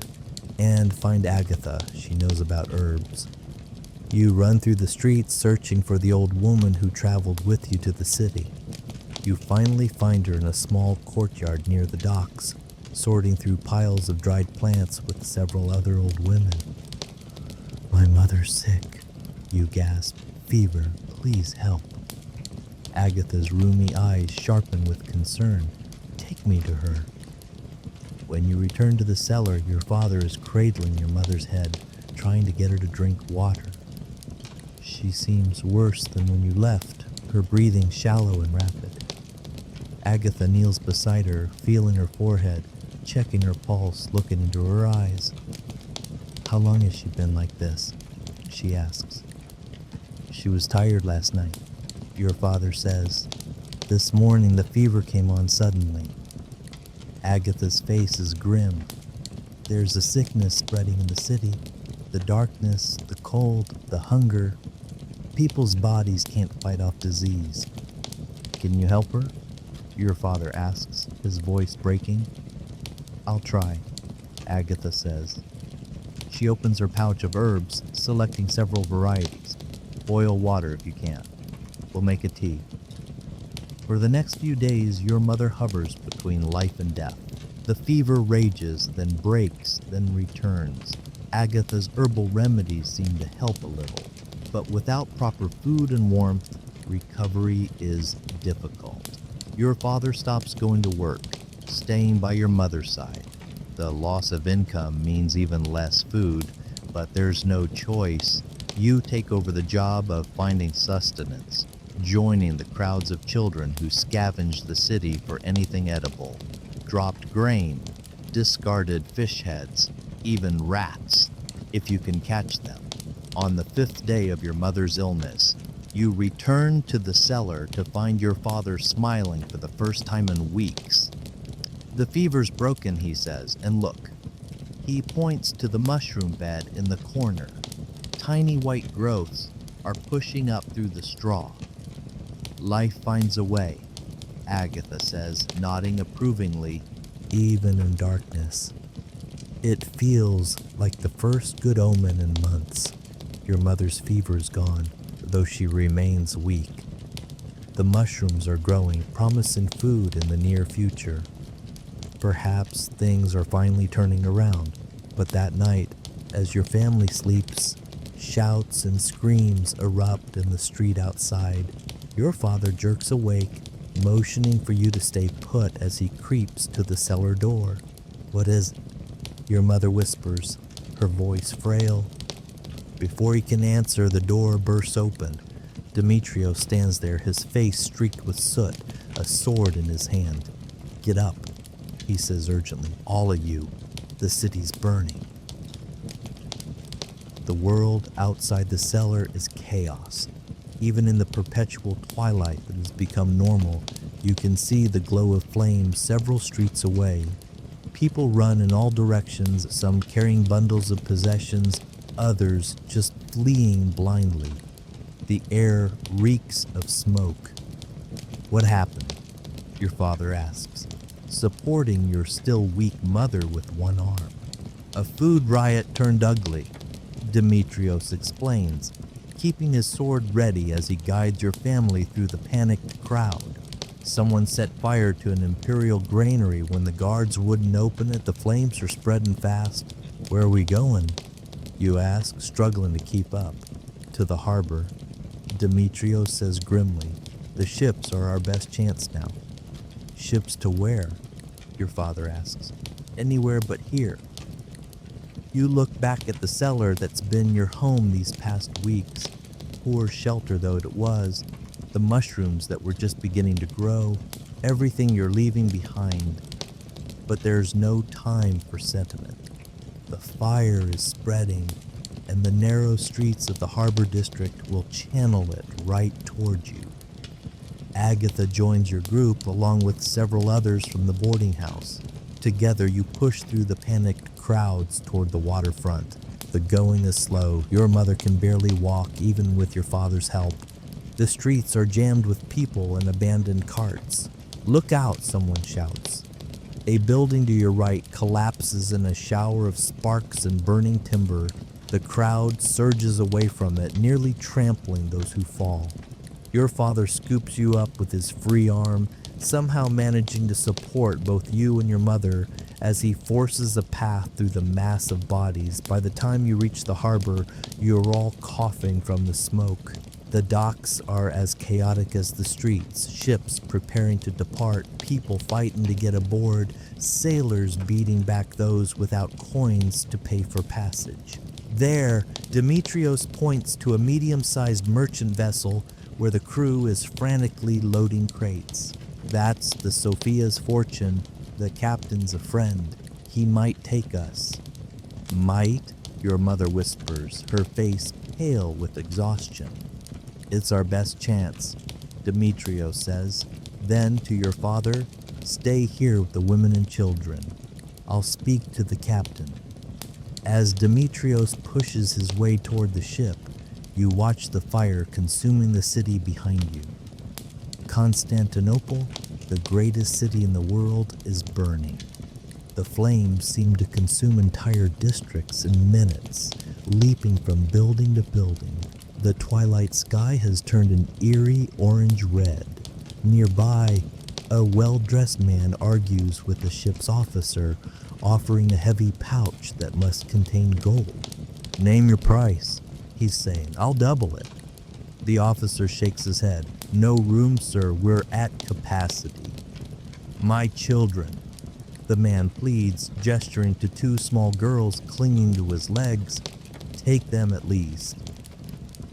[SPEAKER 1] And find Agatha. She knows about herbs. You run through the streets searching for the old woman who traveled with you to the city. You finally find her in a small courtyard near the docks, sorting through piles of dried plants with several other old women. My mother's sick, you gasp. Fever, please help. Agatha's rheumy eyes sharpen with concern. Take me to her. When you return to the cellar, your father is cradling your mother's head, trying to get her to drink water. She seems worse than when you left, her breathing shallow and rapid. Agatha kneels beside her, feeling her forehead, checking her pulse, looking into her eyes. How long has she been like this? She asks. She was tired last night, your father says. This morning the fever came on suddenly. Agatha's face is grim. There's a sickness spreading in the city. The darkness, the cold, the hunger. People's bodies can't fight off disease. Can you help her? Your father asks, his voice breaking. I'll try, Agatha says. She opens her pouch of herbs, selecting several varieties. Boil water if you can. We'll make a tea. For the next few days, your mother hovers between life and death. The fever rages, then breaks, then returns. Agatha's herbal remedies seem to help a little, but without proper food and warmth, recovery is difficult. Your father stops going to work, staying by your mother's side. The loss of income means even less food, but there's no choice. You take over the job of finding sustenance, joining the crowds of children who scavenge the city for anything edible. Dropped grain, discarded fish heads, even rats, if you can catch them. On the 5th day of your mother's illness, you return to the cellar to find your father smiling for the first time in weeks. The fever's broken, he says, and look. He points to the mushroom bed in the corner. Tiny white growths are pushing up through the straw. Life finds a way, Agatha says, nodding approvingly. Even in darkness. It feels like the first good omen in months. Your mother's fever's gone, though she remains weak. The mushrooms are growing, promising food in the near future. Perhaps things are finally turning around, but that night, as your family sleeps, shouts and screams erupt in the street outside. Your father jerks awake, motioning for you to stay put as he creeps to the cellar door. What is it? Your mother whispers, her voice frail. Before he can answer, the door bursts open. Demetrios stands there, his face streaked with soot, a sword in his hand. "Get up," he says urgently. "All of you. The city's burning." The world outside the cellar is chaos. Even in the perpetual twilight that has become normal, you can see the glow of flames several streets away. People run in all directions, some carrying bundles of possessions, others just fleeing blindly. The air reeks of smoke. "What happened?" your father asks, supporting your still weak mother with one arm. "A food riot turned ugly," Demetrios explains, keeping his sword ready as he guides your family through the panicked crowd. "Someone set fire to an imperial granary. When the guards wouldn't open it, the flames are spreading fast." "Where are we going?" you ask, struggling to keep up. "To the harbor," Demetrios says grimly. "The ships are our best chance now." "Ships to where?" your father asks. "Anywhere but here." You look back at the cellar that's been your home these past weeks. Poor shelter though it was, the mushrooms that were just beginning to grow, everything you're leaving behind. But there's no time for sentiment. The fire is spreading, and the narrow streets of the harbor district will channel it right toward you. Agatha joins your group along with several others from the boarding house. Together you push through the panicked crowds toward the waterfront. The going is slow. Your mother can barely walk, even with your father's help. The streets are jammed with people and abandoned carts. "Look out," someone shouts. A building to your right collapses in a shower of sparks and burning timber. The crowd surges away from it, nearly trampling those who fall. Your father scoops you up with his free arm, somehow managing to support both you and your mother as he forces a path through the mass of bodies. By the time you reach the harbor, you are all coughing from the smoke. The docks are as chaotic as the streets, ships preparing to depart, people fighting to get aboard, sailors beating back those without coins to pay for passage. There, Demetrios points to a medium-sized merchant vessel where the crew is frantically loading crates. "That's the Sophia's Fortune. The captain's a friend. He might take us." "Might?" your mother whispers, her face pale with exhaustion. "It's our best chance," Demetrios says. Then to your father, "Stay here with the women and children. I'll speak to the captain." As Demetrios pushes his way toward the ship, you watch the fire consuming the city behind you. Constantinople, the greatest city in the world, is burning. The flames seem to consume entire districts in minutes, leaping from building to building. The twilight sky has turned an eerie orange red. Nearby, a well-dressed man argues with the ship's officer, offering a heavy pouch that must contain gold. "Name your price," he's saying. "I'll double it." The officer shakes his head. "No room, sir. We're at capacity." "My children," the man pleads, gesturing to two small girls clinging to his legs. "Take them at least."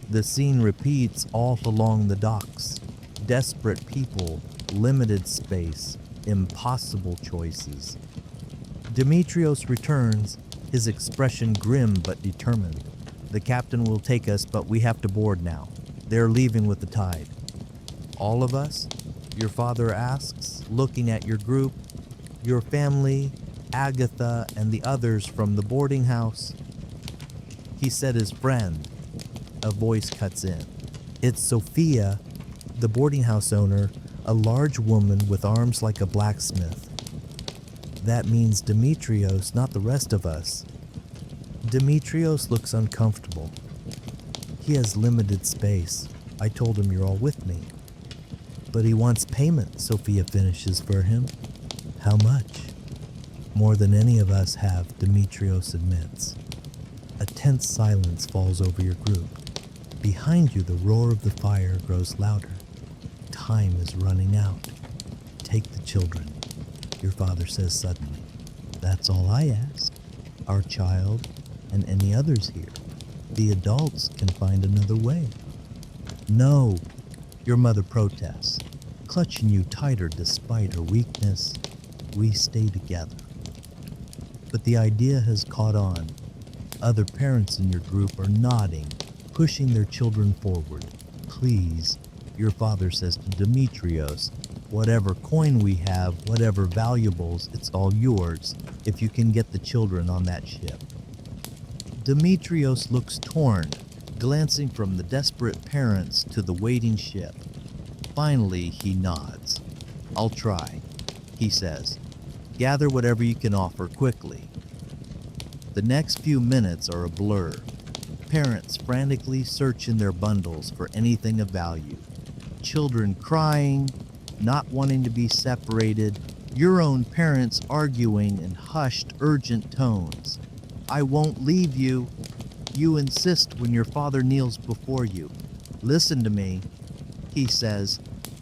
[SPEAKER 1] The scene repeats all along the docks. Desperate people, limited space, impossible choices. Demetrios returns, his expression grim but determined. "The captain will take us, but we have to board now. They're leaving with the tide." "All of us?" your father asks, looking at your group. "Your family, Agatha, and the others from the boarding house." He said his friend. A voice cuts in. "It's Sophia, the boarding house owner, a large woman with arms like a blacksmith." "That means Demetrios, not the rest of us." Demetrios looks uncomfortable. "He has limited space. I told him you're all with me." "But he wants payment," Sophia finishes for him. "How much?" "More than any of us have," Demetrios admits. A tense silence falls over your group. Behind you, the roar of the fire grows louder. Time is running out. "Take the children," your father says suddenly. "That's all I ask. Our child and any others here. The adults can find another way." No, your mother protests, clutching you tighter despite her weakness. We stay together. But the idea has caught on. Other parents in your group are nodding, pushing their children forward. Please, your father says to Demetrios, whatever coin we have, whatever valuables, it's all yours if you can get the children on that ship. Demetrios looks torn, glancing from the desperate parents to the waiting ship. Finally, he nods. I'll try, he says. Gather whatever you can offer quickly. The next few minutes are a blur. Parents frantically search in their bundles for anything of value. Children crying, not wanting to be separated, your own parents arguing in hushed, urgent tones. I won't leave you. You insist when your father kneels before you. Listen to me, he says,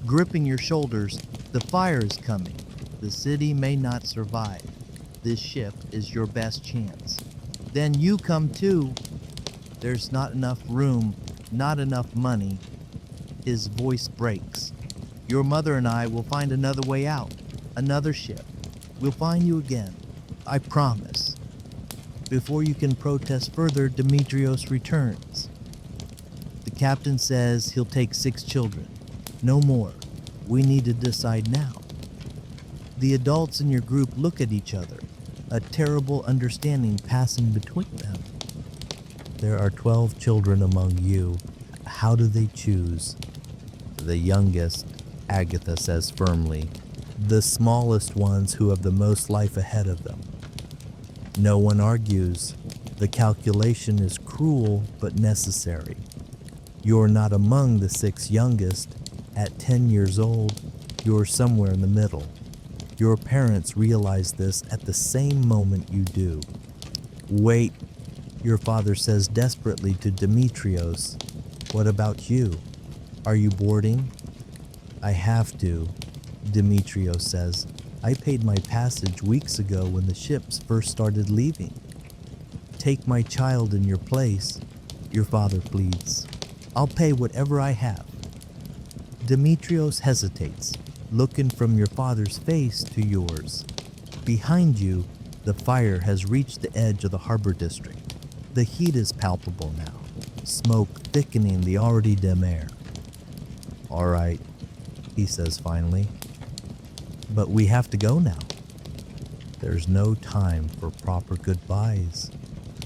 [SPEAKER 1] gripping your shoulders. The fire is coming. The city may not survive. This ship is your best chance. Then you come too. There's not enough room, not enough money. His voice breaks. Your mother and I will find another way out, another ship. We'll find you again. I promise. Before you can protest further, Demetrios returns. The captain says he'll take 6 children. No more. We need to decide now. The adults in your group look at each other, a terrible understanding passing between them. There are 12 children among you. How do they choose? The youngest, Agatha says firmly. The smallest ones who have the most life ahead of them. No one argues. The calculation is cruel but necessary. You're not among the 6 youngest. At 10 years old, you're somewhere in the middle. Your parents realize this at the same moment you do. Wait, your father says desperately to Demetrios. What about you? Are you boarding? I have to, Demetrios says. I paid my passage weeks ago when the ships first started leaving. Take my child in your place, your father pleads. I'll pay whatever I have. Demetrios hesitates, looking from your father's face to yours. Behind you, the fire has reached the edge of the harbor district. The heat is palpable now, smoke thickening the already dim air. All right, he says finally. But we have to go now. There's no time for proper goodbyes.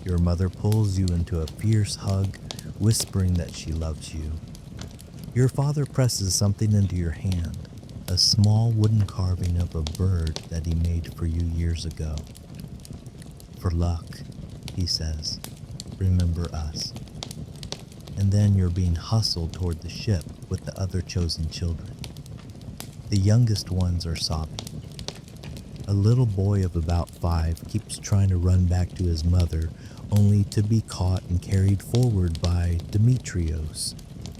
[SPEAKER 1] Your mother pulls you into a fierce hug, whispering that she loves you. Your father presses something into your hand, a small wooden carving of a bird that he made for you years ago. For luck, he says, remember us. And then you're being hustled toward the ship with the other chosen children. The youngest ones are sobbing. A little boy of about 5 keeps trying to run back to his mother, only to be caught and carried forward by Demetrios.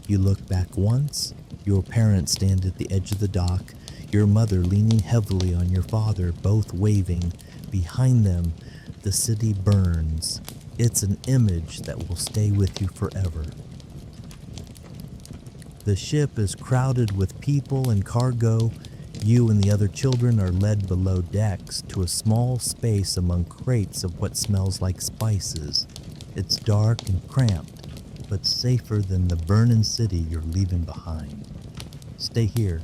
[SPEAKER 1] You look back once, your parents stand at the edge of the dock, your mother leaning heavily on your father, both waving. Behind them, the city burns. It's an image that will stay with you forever. The ship is crowded with people and cargo. You and the other children are led below decks to a small space among crates of what smells like spices. It's dark and cramped, but safer than the burning city you're leaving behind. Stay here,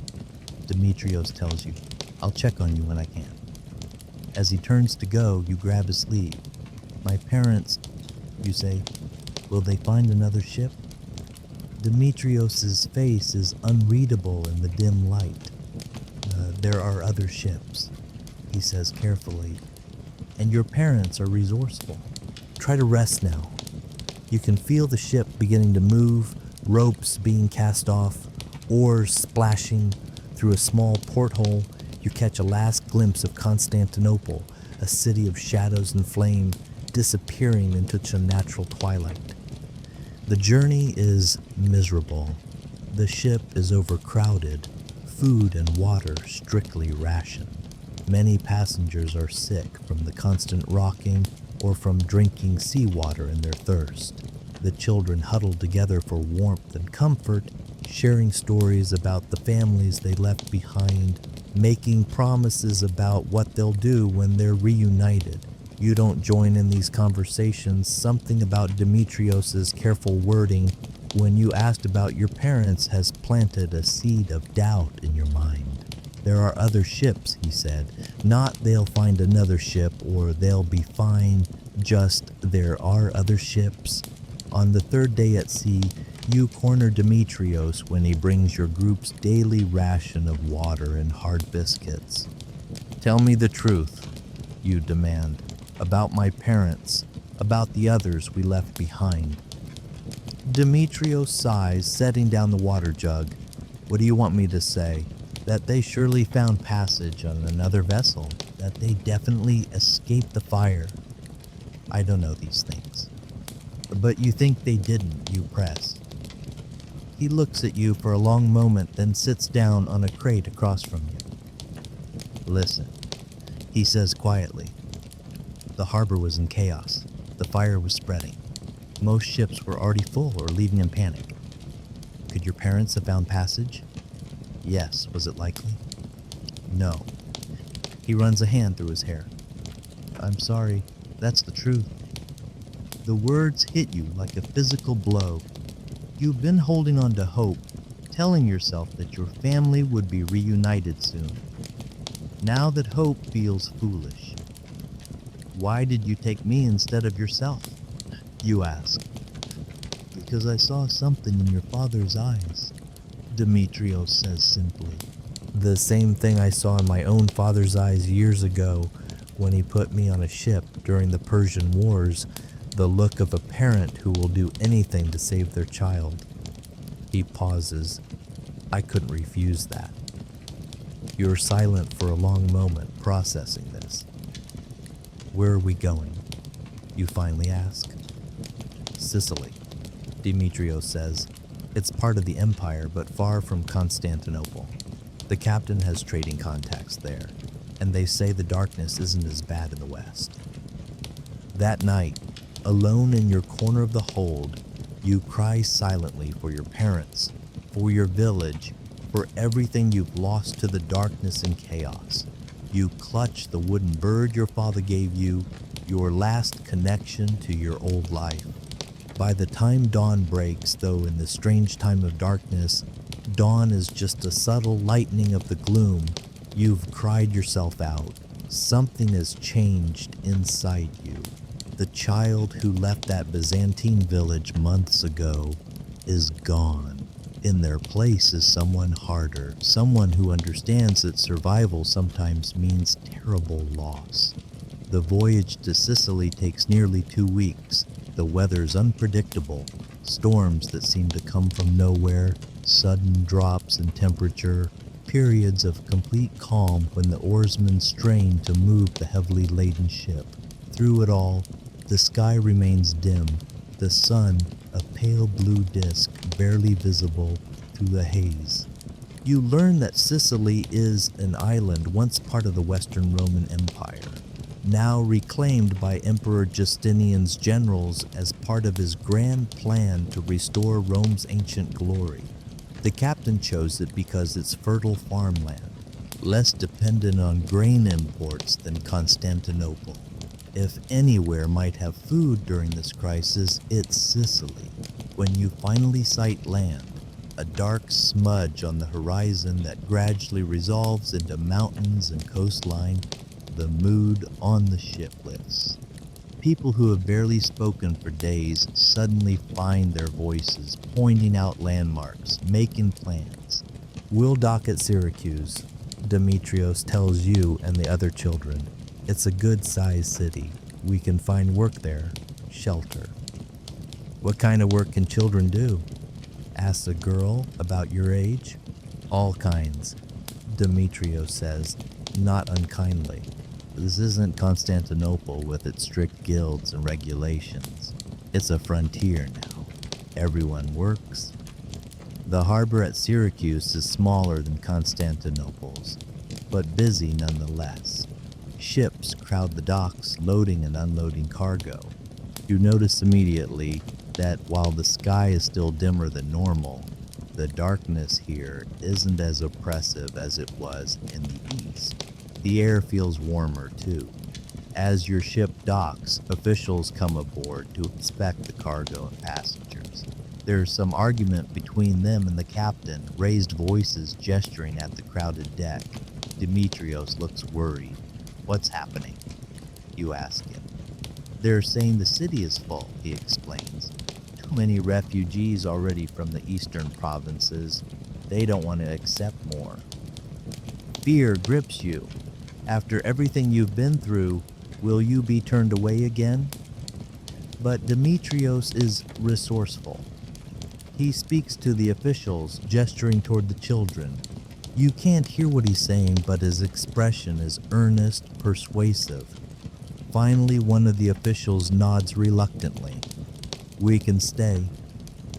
[SPEAKER 1] Demetrios tells you. I'll check on you when I can. As he turns to go, you grab his sleeve. My parents, you say, will they find another ship? Demetrios's face is unreadable in the dim light. There are other ships, he says carefully, and your parents are resourceful. Try to rest now. You can feel the ship beginning to move, ropes being cast off, oars splashing. Through a small porthole, you catch a last glimpse of Constantinople, a city of shadows and flame, disappearing into its unnatural twilight. The journey is miserable. The ship is overcrowded, food and water strictly rationed. Many passengers are sick from the constant rocking or from drinking seawater in their thirst. The children huddled together for warmth and comfort, sharing stories about the families they left behind, making promises about what they'll do when they're reunited. You don't join in these conversations. Something about Demetrios's careful wording when you asked about your parents has planted a seed of doubt in your mind. There are other ships, he said. Not they'll find another ship or they'll be fine, just there are other ships. On the third day at sea, you corner Demetrios when he brings your group's daily ration of water and hard biscuits. Tell me the truth, you demand, about my parents, about the others we left behind. Demetrios sighs, setting down the water jug. What do you want me to say? That they surely found passage on another vessel, that they definitely escaped the fire. I don't know these things. But you think they didn't, you press. He looks at you for a long moment, then sits down on a crate across from you. Listen, he says quietly. The harbor was in chaos. The fire was spreading. Most ships were already full or leaving in panic. Could your parents have found passage? Yes. Was it likely? No. He runs a hand through his hair. I'm sorry. That's the truth. The words hit you like a physical blow. You've been holding on to hope, telling yourself that your family would be reunited soon. Now that hope feels foolish. Why did you take me instead of yourself? You ask. Because I saw something in your father's eyes, Demetrios says simply. The same thing I saw in my own father's eyes years ago when he put me on a ship during the Persian Wars, the look of a parent who will do anything to save their child. He pauses. I couldn't refuse that. You're silent for a long moment, processing this. Where are we going? You finally ask. Sicily, Demetrios says. It's part of the empire, but far from Constantinople. The captain has trading contacts there, and they say the darkness isn't as bad in the west. That night, alone in your corner of the hold, you cry silently for your parents, for your village, for everything you've lost to the darkness and chaos. You clutch the wooden bird your father gave you, your last connection to your old life. By the time dawn breaks, though in the strange time of darkness, dawn is just a subtle lightening of the gloom. You've cried yourself out. Something has changed inside you. The child who left that Byzantine village months ago is gone. In their place is someone harder, someone who understands that survival sometimes means terrible loss. The voyage to Sicily takes nearly 2 weeks. The weather's unpredictable, storms that seem to come from nowhere, sudden drops in temperature, periods of complete calm when the oarsmen strain to move the heavily laden ship. Through it all, the sky remains dim, the sun a pale blue disk barely visible through the haze. You learn that Sicily is an island once part of the Western Roman Empire, now reclaimed by Emperor Justinian's generals as part of his grand plan to restore Rome's ancient glory. The captain chose it because it's fertile farmland, less dependent on grain imports than Constantinople. If anywhere might have food during this crisis, it's Sicily. When you finally sight land, a dark smudge on the horizon that gradually resolves into mountains and coastline, the mood on the ship lifts. People who have barely spoken for days suddenly find their voices, pointing out landmarks, making plans. We'll dock at Syracuse, Demetrios tells you and the other children. It's a good-sized city. We can find work there, shelter. What kind of work can children do? Asks a girl about your age. All kinds, Demetrios says, not unkindly. This isn't Constantinople with its strict guilds and regulations. It's a frontier now. Everyone works. The harbor at Syracuse is smaller than Constantinople's, but busy nonetheless. Ships crowd the docks, loading and unloading cargo. You notice immediately that while the sky is still dimmer than normal, the darkness here isn't as oppressive as it was in the east. The air feels warmer too. As your ship docks, officials come aboard to inspect the cargo and passengers. There's some argument between them and the captain, raised voices gesturing at the crowded deck. Demetrios looks worried. What's happening? You ask him. They're saying the city is full, he explains. Too many refugees already from the eastern provinces. They don't want to accept more. Fear grips you. After everything you've been through, will you be turned away again? But Demetrios is resourceful. He speaks to the officials, gesturing toward the children. You can't hear what he's saying, but his expression is earnest, persuasive. Finally, one of the officials nods reluctantly. We can stay,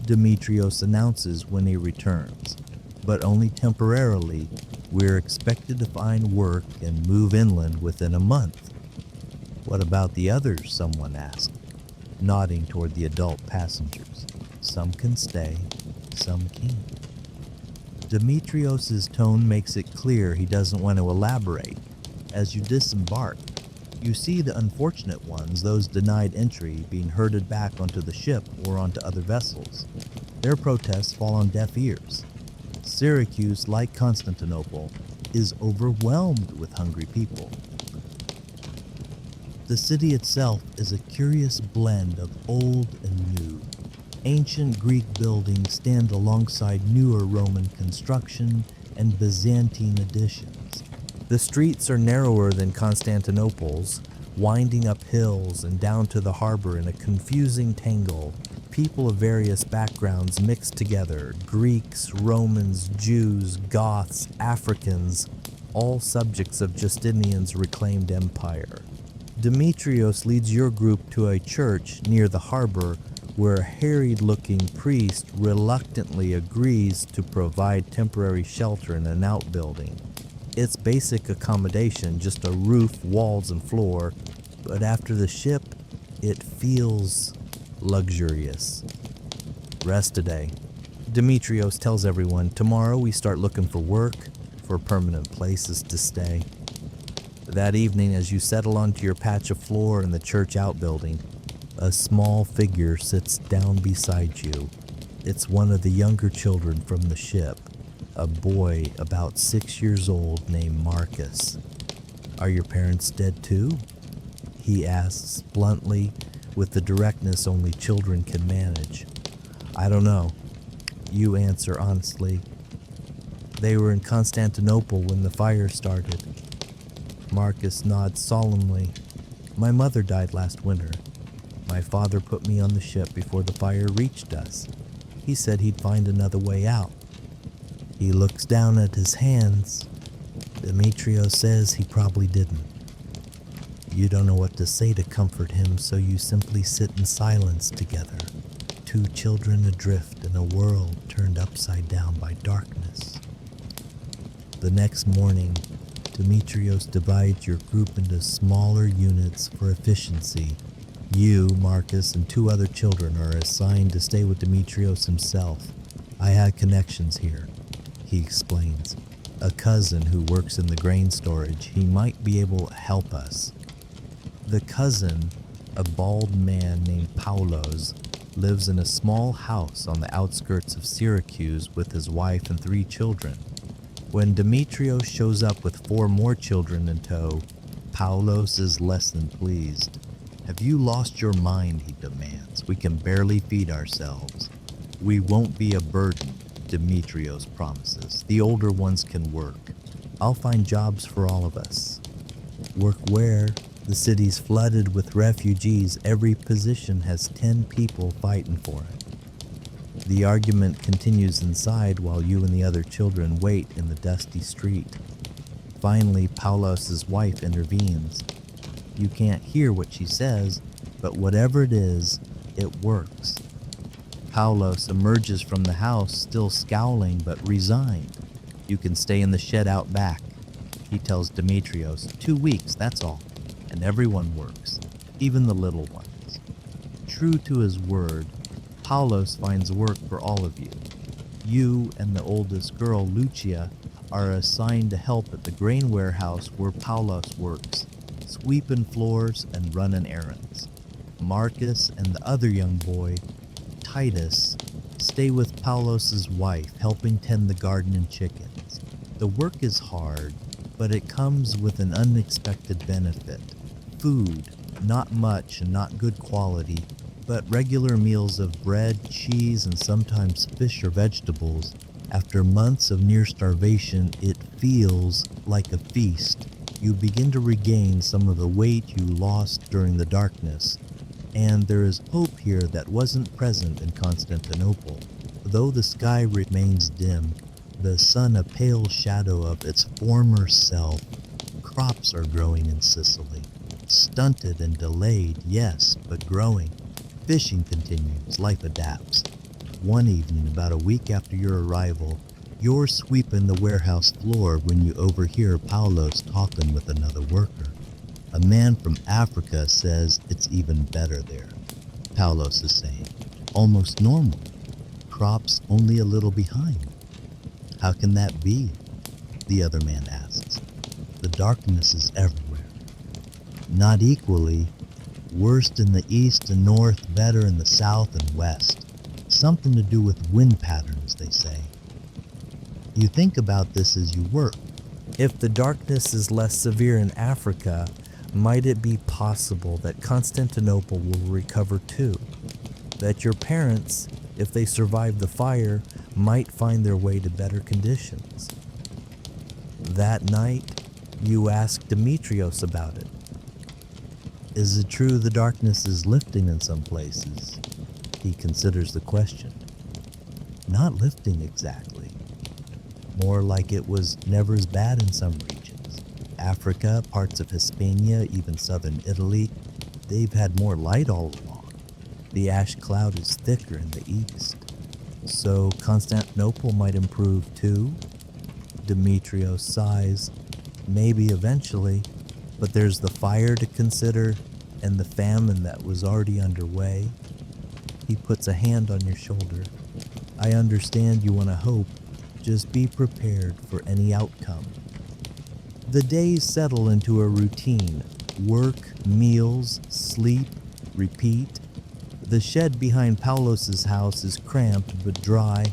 [SPEAKER 1] Demetrios announces when he returns, but only temporarily. We're expected to find work and move inland within a month. What about the others? Someone asked, nodding toward the adult passengers. Some can stay, some can't. Demetrios' tone makes it clear he doesn't want to elaborate. As you disembark, you see the unfortunate ones, those denied entry, being herded back onto the ship or onto other vessels. Their protests fall on deaf ears. Syracuse, like Constantinople, is overwhelmed with hungry people. The city itself is a curious blend of old and new. Ancient Greek buildings stand alongside newer Roman construction and Byzantine additions. The streets are narrower than Constantinople's, winding up hills and down to the harbor in a confusing tangle. People of various backgrounds mixed together, Greeks, Romans, Jews, Goths, Africans, all subjects of Justinian's reclaimed empire. Demetrios leads your group to a church near the harbor where a harried-looking priest reluctantly agrees to provide temporary shelter in an outbuilding. It's basic accommodation, just a roof, walls, and floor, but after the ship, it feels luxurious. Rest a day. Demetrios tells everyone, tomorrow we start looking for work, for permanent places to stay. That evening, as you settle onto your patch of floor in the church outbuilding, a small figure sits down beside you. It's one of the younger children from the ship, a boy about 6 years old named Marcus. Are your parents dead too? He asks bluntly, with the directness only children can manage. I don't know. You answer honestly. They were in Constantinople when the fire started. Marcus nods solemnly. My mother died last winter. My father put me on the ship before the fire reached us. He said he'd find another way out. He looks down at his hands. Demetrios says he probably didn't. You don't know what to say to comfort him, so you simply sit in silence together. Two children adrift in a world turned upside down by darkness. The next morning, Demetrios divides your group into smaller units for efficiency. You, Marcus, and 2 other children are assigned to stay with Demetrios himself. I had connections here, he explains. A cousin who works in the grain storage. He might be able to help us. The cousin, a bald man named Paulos, lives in a small house on the outskirts of Syracuse with his wife and 3 children. When Demetrios shows up with 4 more children in tow, Paulos is less than pleased. Have you lost your mind, he demands. We can barely feed ourselves. We won't be a burden, Demetrios promises. The older ones can work. I'll find jobs for all of us. Work where? The city's flooded with refugees. Every position has 10 people fighting for it. The argument continues inside while you and the other children wait in the dusty street. Finally, Paulos' wife intervenes. You can't hear what she says, but whatever it is, it works. Paulos emerges from the house, still scowling but resigned. You can stay in the shed out back. He tells Demetrios, 2 weeks, that's all. And everyone works, even the little ones. True to his word, Paulos finds work for all of you. You and the oldest girl, Lucia, are assigned to help at the grain warehouse where Paulos works, sweeping floors and running errands. Marcus and the other young boy, Titus, stay with Paulos's wife, helping tend the garden and chickens. The work is hard, but it comes with an unexpected benefit. Food, not much and not good quality, but regular meals of bread, cheese, and sometimes fish or vegetables. After months of near starvation, it feels like a feast. You begin to regain some of the weight you lost during the darkness, and there is hope here that wasn't present in Constantinople. Though the sky remains dim, the sun a pale shadow of its former self. Crops are growing in Sicily. Stunted and delayed, yes, but growing. Fishing continues, life adapts. One evening, about a week after your arrival, you're sweeping the warehouse floor when you overhear Paulos talking with another worker. A man from Africa says it's even better there. Paulos is saying, almost normal. Crops only a little behind. How can that be? The other man asks. The darkness is everywhere. Not equally. Worst in the east and north, better in the south and west. Something to do with wind patterns, they say. You think about this as you work. If the darkness is less severe in Africa, might it be possible that Constantinople will recover too? That your parents, if they survive the fire, might find their way to better conditions? That night, you ask Demetrios about it. Is it true the darkness is lifting in some places? He considers the question. Not lifting exactly. More like it was never as bad in some regions. Africa, parts of Hispania, even southern Italy, they've had more light all along. The ash cloud is thicker in the east. So Constantinople might improve too? Demetrios sighs. Maybe eventually, but there's the fire to consider and the famine that was already underway. He puts a hand on your shoulder. I understand you want to hope. Just be prepared for any outcome. The days settle into a routine. Work, meals, sleep, repeat. The shed behind Paulos's house is cramped but dry.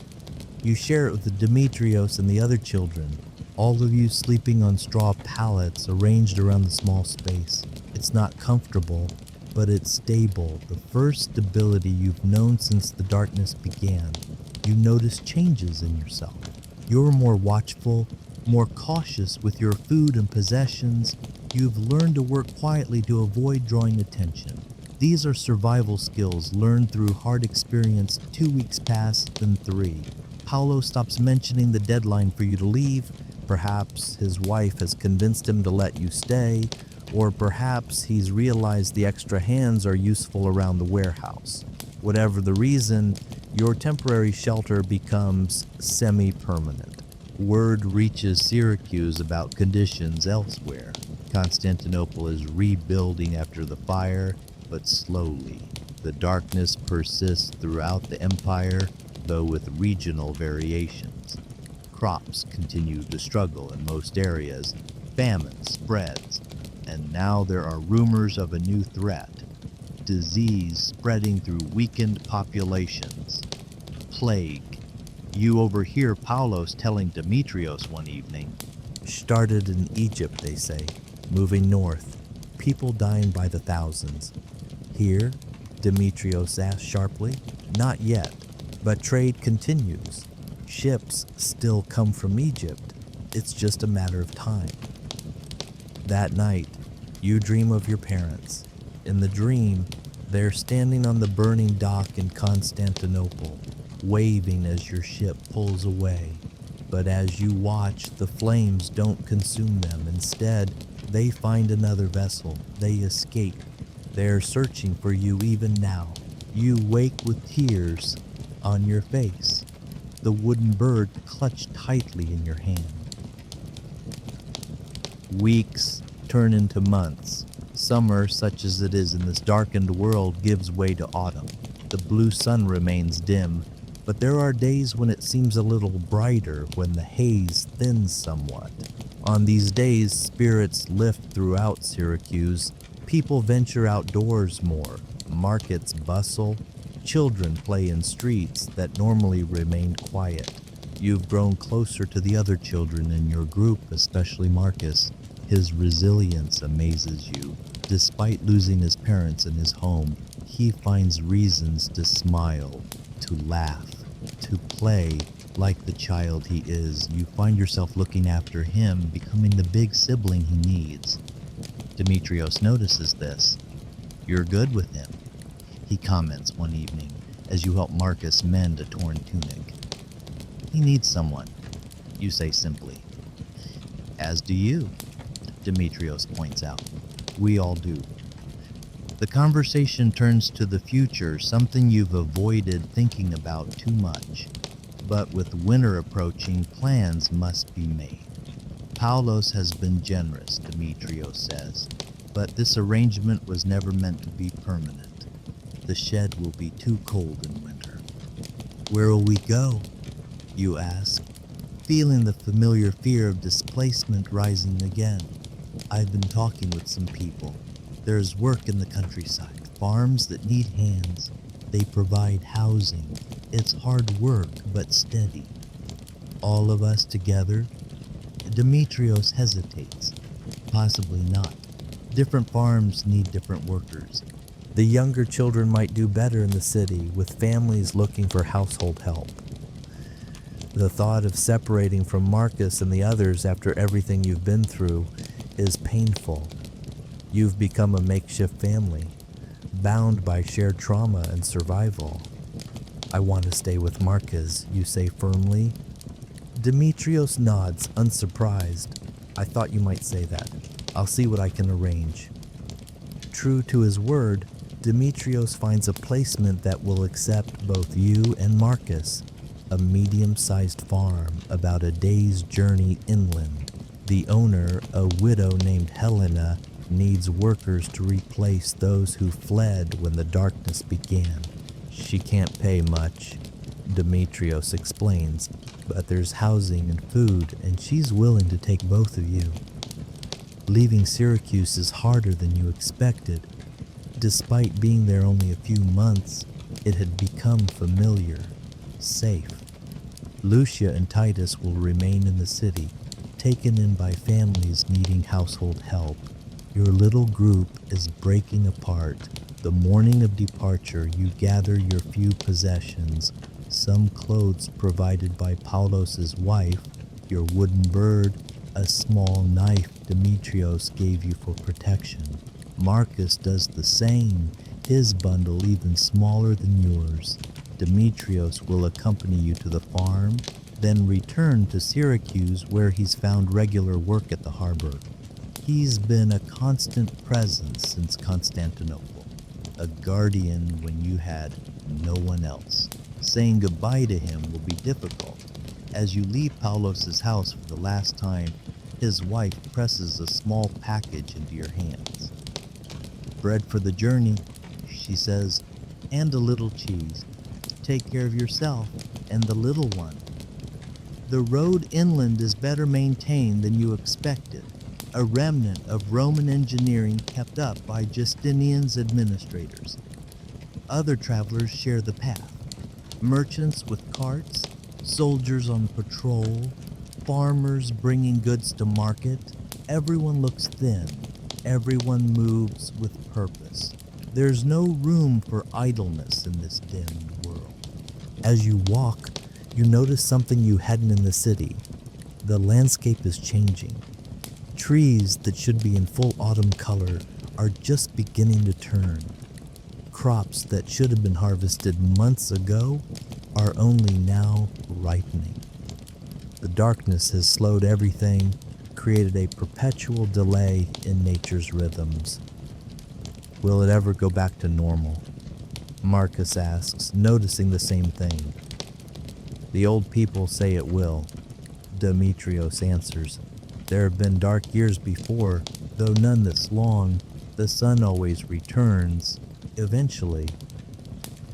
[SPEAKER 1] You share it with Demetrios and the other children, all of you sleeping on straw pallets arranged around the small space. It's not comfortable, but it's stable, the first stability you've known since the darkness began. You notice changes in yourself. You're more watchful, more cautious with your food and possessions. You've learned to work quietly to avoid drawing attention. These are survival skills learned through hard experience. 2 weeks pass, then 3. Paulo stops mentioning the deadline for you to leave. Perhaps his wife has convinced him to let you stay, or perhaps he's realized the extra hands are useful around the warehouse. Whatever the reason, your temporary shelter becomes semi-permanent. Word reaches Syracuse about conditions elsewhere. Constantinople is rebuilding after the fire, but slowly. The darkness persists throughout the empire, though with regional variations. Crops continue to struggle in most areas. Famine spreads, and now there are rumors of a new threat. Disease spreading through weakened populations. Plague. You overhear Paulos telling Demetrios one evening. Started in Egypt, they say, moving north. People dying by the thousands. Here? Demetrios asks sharply. Not yet, but trade continues. Ships still come from Egypt. It's just a matter of time. That night, you dream of your parents. In the dream, they're standing on the burning dock in Constantinople, waving as your ship pulls away. But as you watch, the flames don't consume them. Instead, they find another vessel. They escape. They're searching for you even now. You wake with tears on your face, the wooden bird clutched tightly in your hand. Weeks turn into months. Summer, such as it is in this darkened world, gives way to autumn. The blue sun remains dim, but there are days when it seems a little brighter when the haze thins somewhat. On these days, spirits lift throughout Syracuse. People venture outdoors more. Markets bustle. Children play in streets that normally remain quiet. You've grown closer to the other children in your group, especially Marcus. His resilience amazes you. Despite losing his parents and his home, he finds reasons to smile, to laugh, to play. Like the child he is, you find yourself looking after him, becoming the big sibling he needs. Demetrios notices this. You're good with him, he comments one evening as you help Marcus mend a torn tunic. He needs someone, you say simply. As do you, Demetrios points out. We all do. The conversation turns to the future, something you've avoided thinking about too much. But with winter approaching, plans must be made. Paulos has been generous, Demetrios says, but this arrangement was never meant to be permanent. The shed will be too cold in winter. Where will we go? You ask, feeling the familiar fear of displacement rising again. I've been talking with some people. There's work in the countryside, farms that need hands. They provide housing. It's hard work, but steady. All of us together? Demetrios hesitates. Possibly not. Different farms need different workers. The younger children might do better in the city, with families looking for household help. The thought of separating from Marcus and the others after everything you've been through is painful. You've become a makeshift family, bound by shared trauma and survival. I want to stay with Marcus, you say firmly. Demetrios nods, unsurprised. I thought you might say that. I'll see what I can arrange. True to his word, Demetrios finds a placement that will accept both you and Marcus, a medium-sized farm about a day's journey inland. The owner, a widow named Helena, needs workers to replace those who fled when the darkness began. She can't pay much, Demetrios explains, but there's housing and food, and she's willing to take both of you. Leaving Syracuse is harder than you expected. Despite being there only a few months, it had become familiar, safe. Lucia and Titus will remain in the city, taken in by families needing household help. Your little group is breaking apart. The morning of departure, you gather your few possessions, some clothes provided by Paulos' wife, your wooden bird, a small knife Demetrios gave you for protection. Marcus does the same, his bundle even smaller than yours. Demetrios will accompany you to the farm, then return to Syracuse where he's found regular work at the harbor. He's been a constant presence since Constantinople, a guardian when you had no one else. Saying goodbye to him will be difficult. As you leave Paulos' house for the last time, his wife presses a small package into your hands. Bread for the journey, she says, and a little cheese. Take care of yourself and the little one. The road inland is better maintained than you expected, a remnant of Roman engineering kept up by Justinian's administrators. Other travelers share the path. Merchants with carts, soldiers on patrol, farmers bringing goods to market. Everyone looks thin. Everyone moves with purpose. There's no room for idleness in this dimmed world. As you walk, you notice something you hadn't in the city. The landscape is changing. Trees that should be in full autumn color are just beginning to turn. Crops that should have been harvested months ago are only now ripening. The darkness has slowed everything, created a perpetual delay in nature's rhythms. Will it ever go back to normal? Marcus asks, noticing the same thing. The old people say it will, Demetrios answers. There have been dark years before, though none this long. The sun always returns, eventually.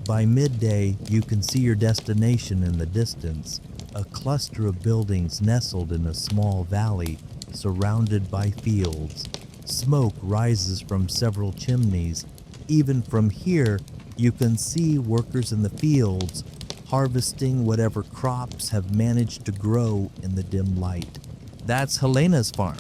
[SPEAKER 1] By midday, you can see your destination in the distance, a cluster of buildings nestled in a small valley surrounded by fields. Smoke rises from several chimneys. Even from here, you can see workers in the fields harvesting whatever crops have managed to grow in the dim light. That's Helena's farm,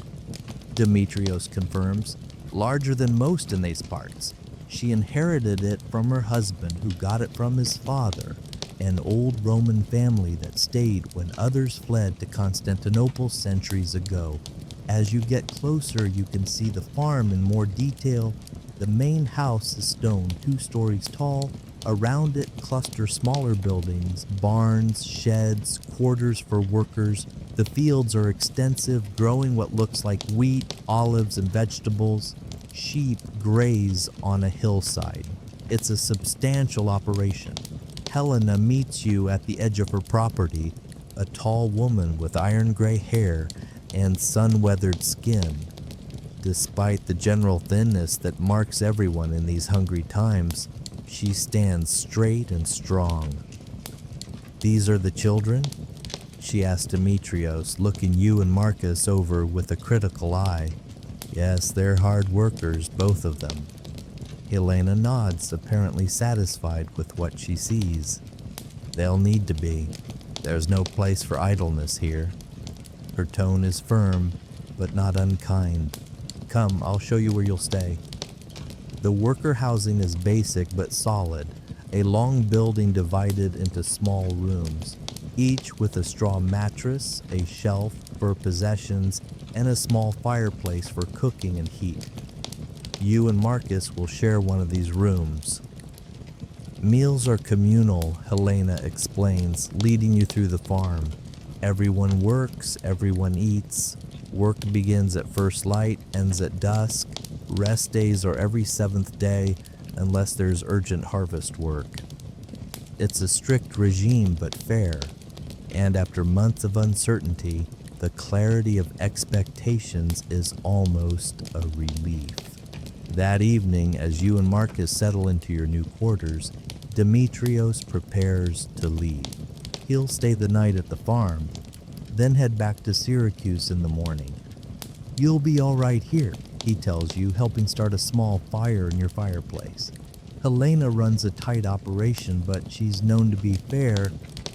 [SPEAKER 1] Demetrios confirms, larger than most in these parts. She inherited it from her husband, who got it from his father, an old Roman family that stayed when others fled to Constantinople centuries ago. As you get closer, you can see the farm in more detail. The main house is stone, 2 stories tall. Around it cluster smaller buildings, barns, sheds, quarters for workers. The fields are extensive, growing what looks like wheat, olives, and vegetables. Sheep graze on a hillside. It's a substantial operation. Helena meets you at the edge of her property, a tall woman with iron gray hair and sun-weathered skin. Despite the general thinness that marks everyone in these hungry times, she stands straight and strong. "These are the children?" she asked Demetrios, looking you and Marcus over with a critical eye. "Yes, they're hard workers, both of them." Helena nods, apparently satisfied with what she sees. "They'll need to be. There's no place for idleness here." Her tone is firm, but not unkind. "Come, I'll show you where you'll stay." The worker housing is basic but solid, a long building divided into small rooms, each with a straw mattress, a shelf for possessions, and a small fireplace for cooking and heat. You and Marcus will share one of these rooms. Meals are communal, Helena explains, leading you through the farm. Everyone works, everyone eats. Work begins at first light, ends at dusk. Rest days are every 7th day, unless there's urgent harvest work. It's a strict regime but fair, and after months of uncertainty, the clarity of expectations is almost a relief. That evening, as you and Marcus settle into your new quarters, Demetrios prepares to leave. He'll stay the night at the farm, then head back to Syracuse in the morning. "You'll be all right here," he tells you, helping start a small fire in your fireplace. Helena runs a tight operation, but she's known to be fair.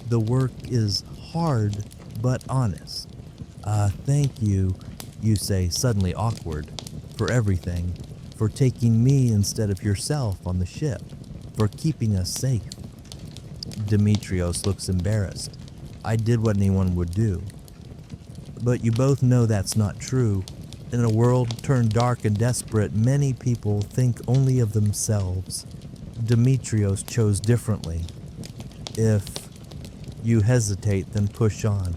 [SPEAKER 1] The work is hard, but honest. Thank you," you say, suddenly awkward, "for everything, for taking me instead of yourself on the ship, for keeping us safe." Demetrios looks embarrassed. "I did what anyone would do." "But you both know that's not true. In a world turned dark and desperate, many people think only of themselves." Demetrios chose differently. "If you hesitate, then push on.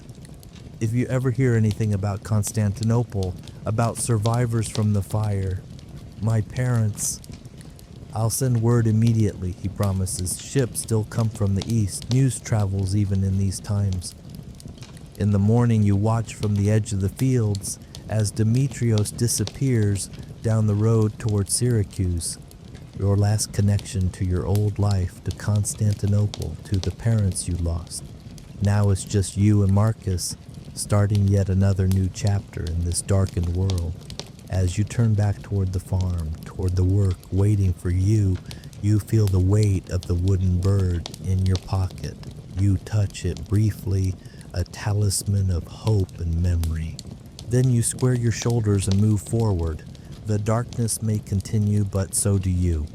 [SPEAKER 1] If you ever hear anything about Constantinople, about survivors from the fire, my parents, I'll send word immediately," he promises. "Ships still come from the east. News travels even in these times." In the morning, you watch from the edge of the fields as Demetrios disappears down the road toward Syracuse. Your last connection to your old life, to Constantinople, to the parents you lost. Now it's just you and Marcus, starting yet another new chapter in this darkened world. As you turn back toward the farm, toward the work waiting for you, you feel the weight of the wooden bird in your pocket. You touch it briefly, a talisman of hope and memory. Then you square your shoulders and move forward. The darkness may continue, but so do you.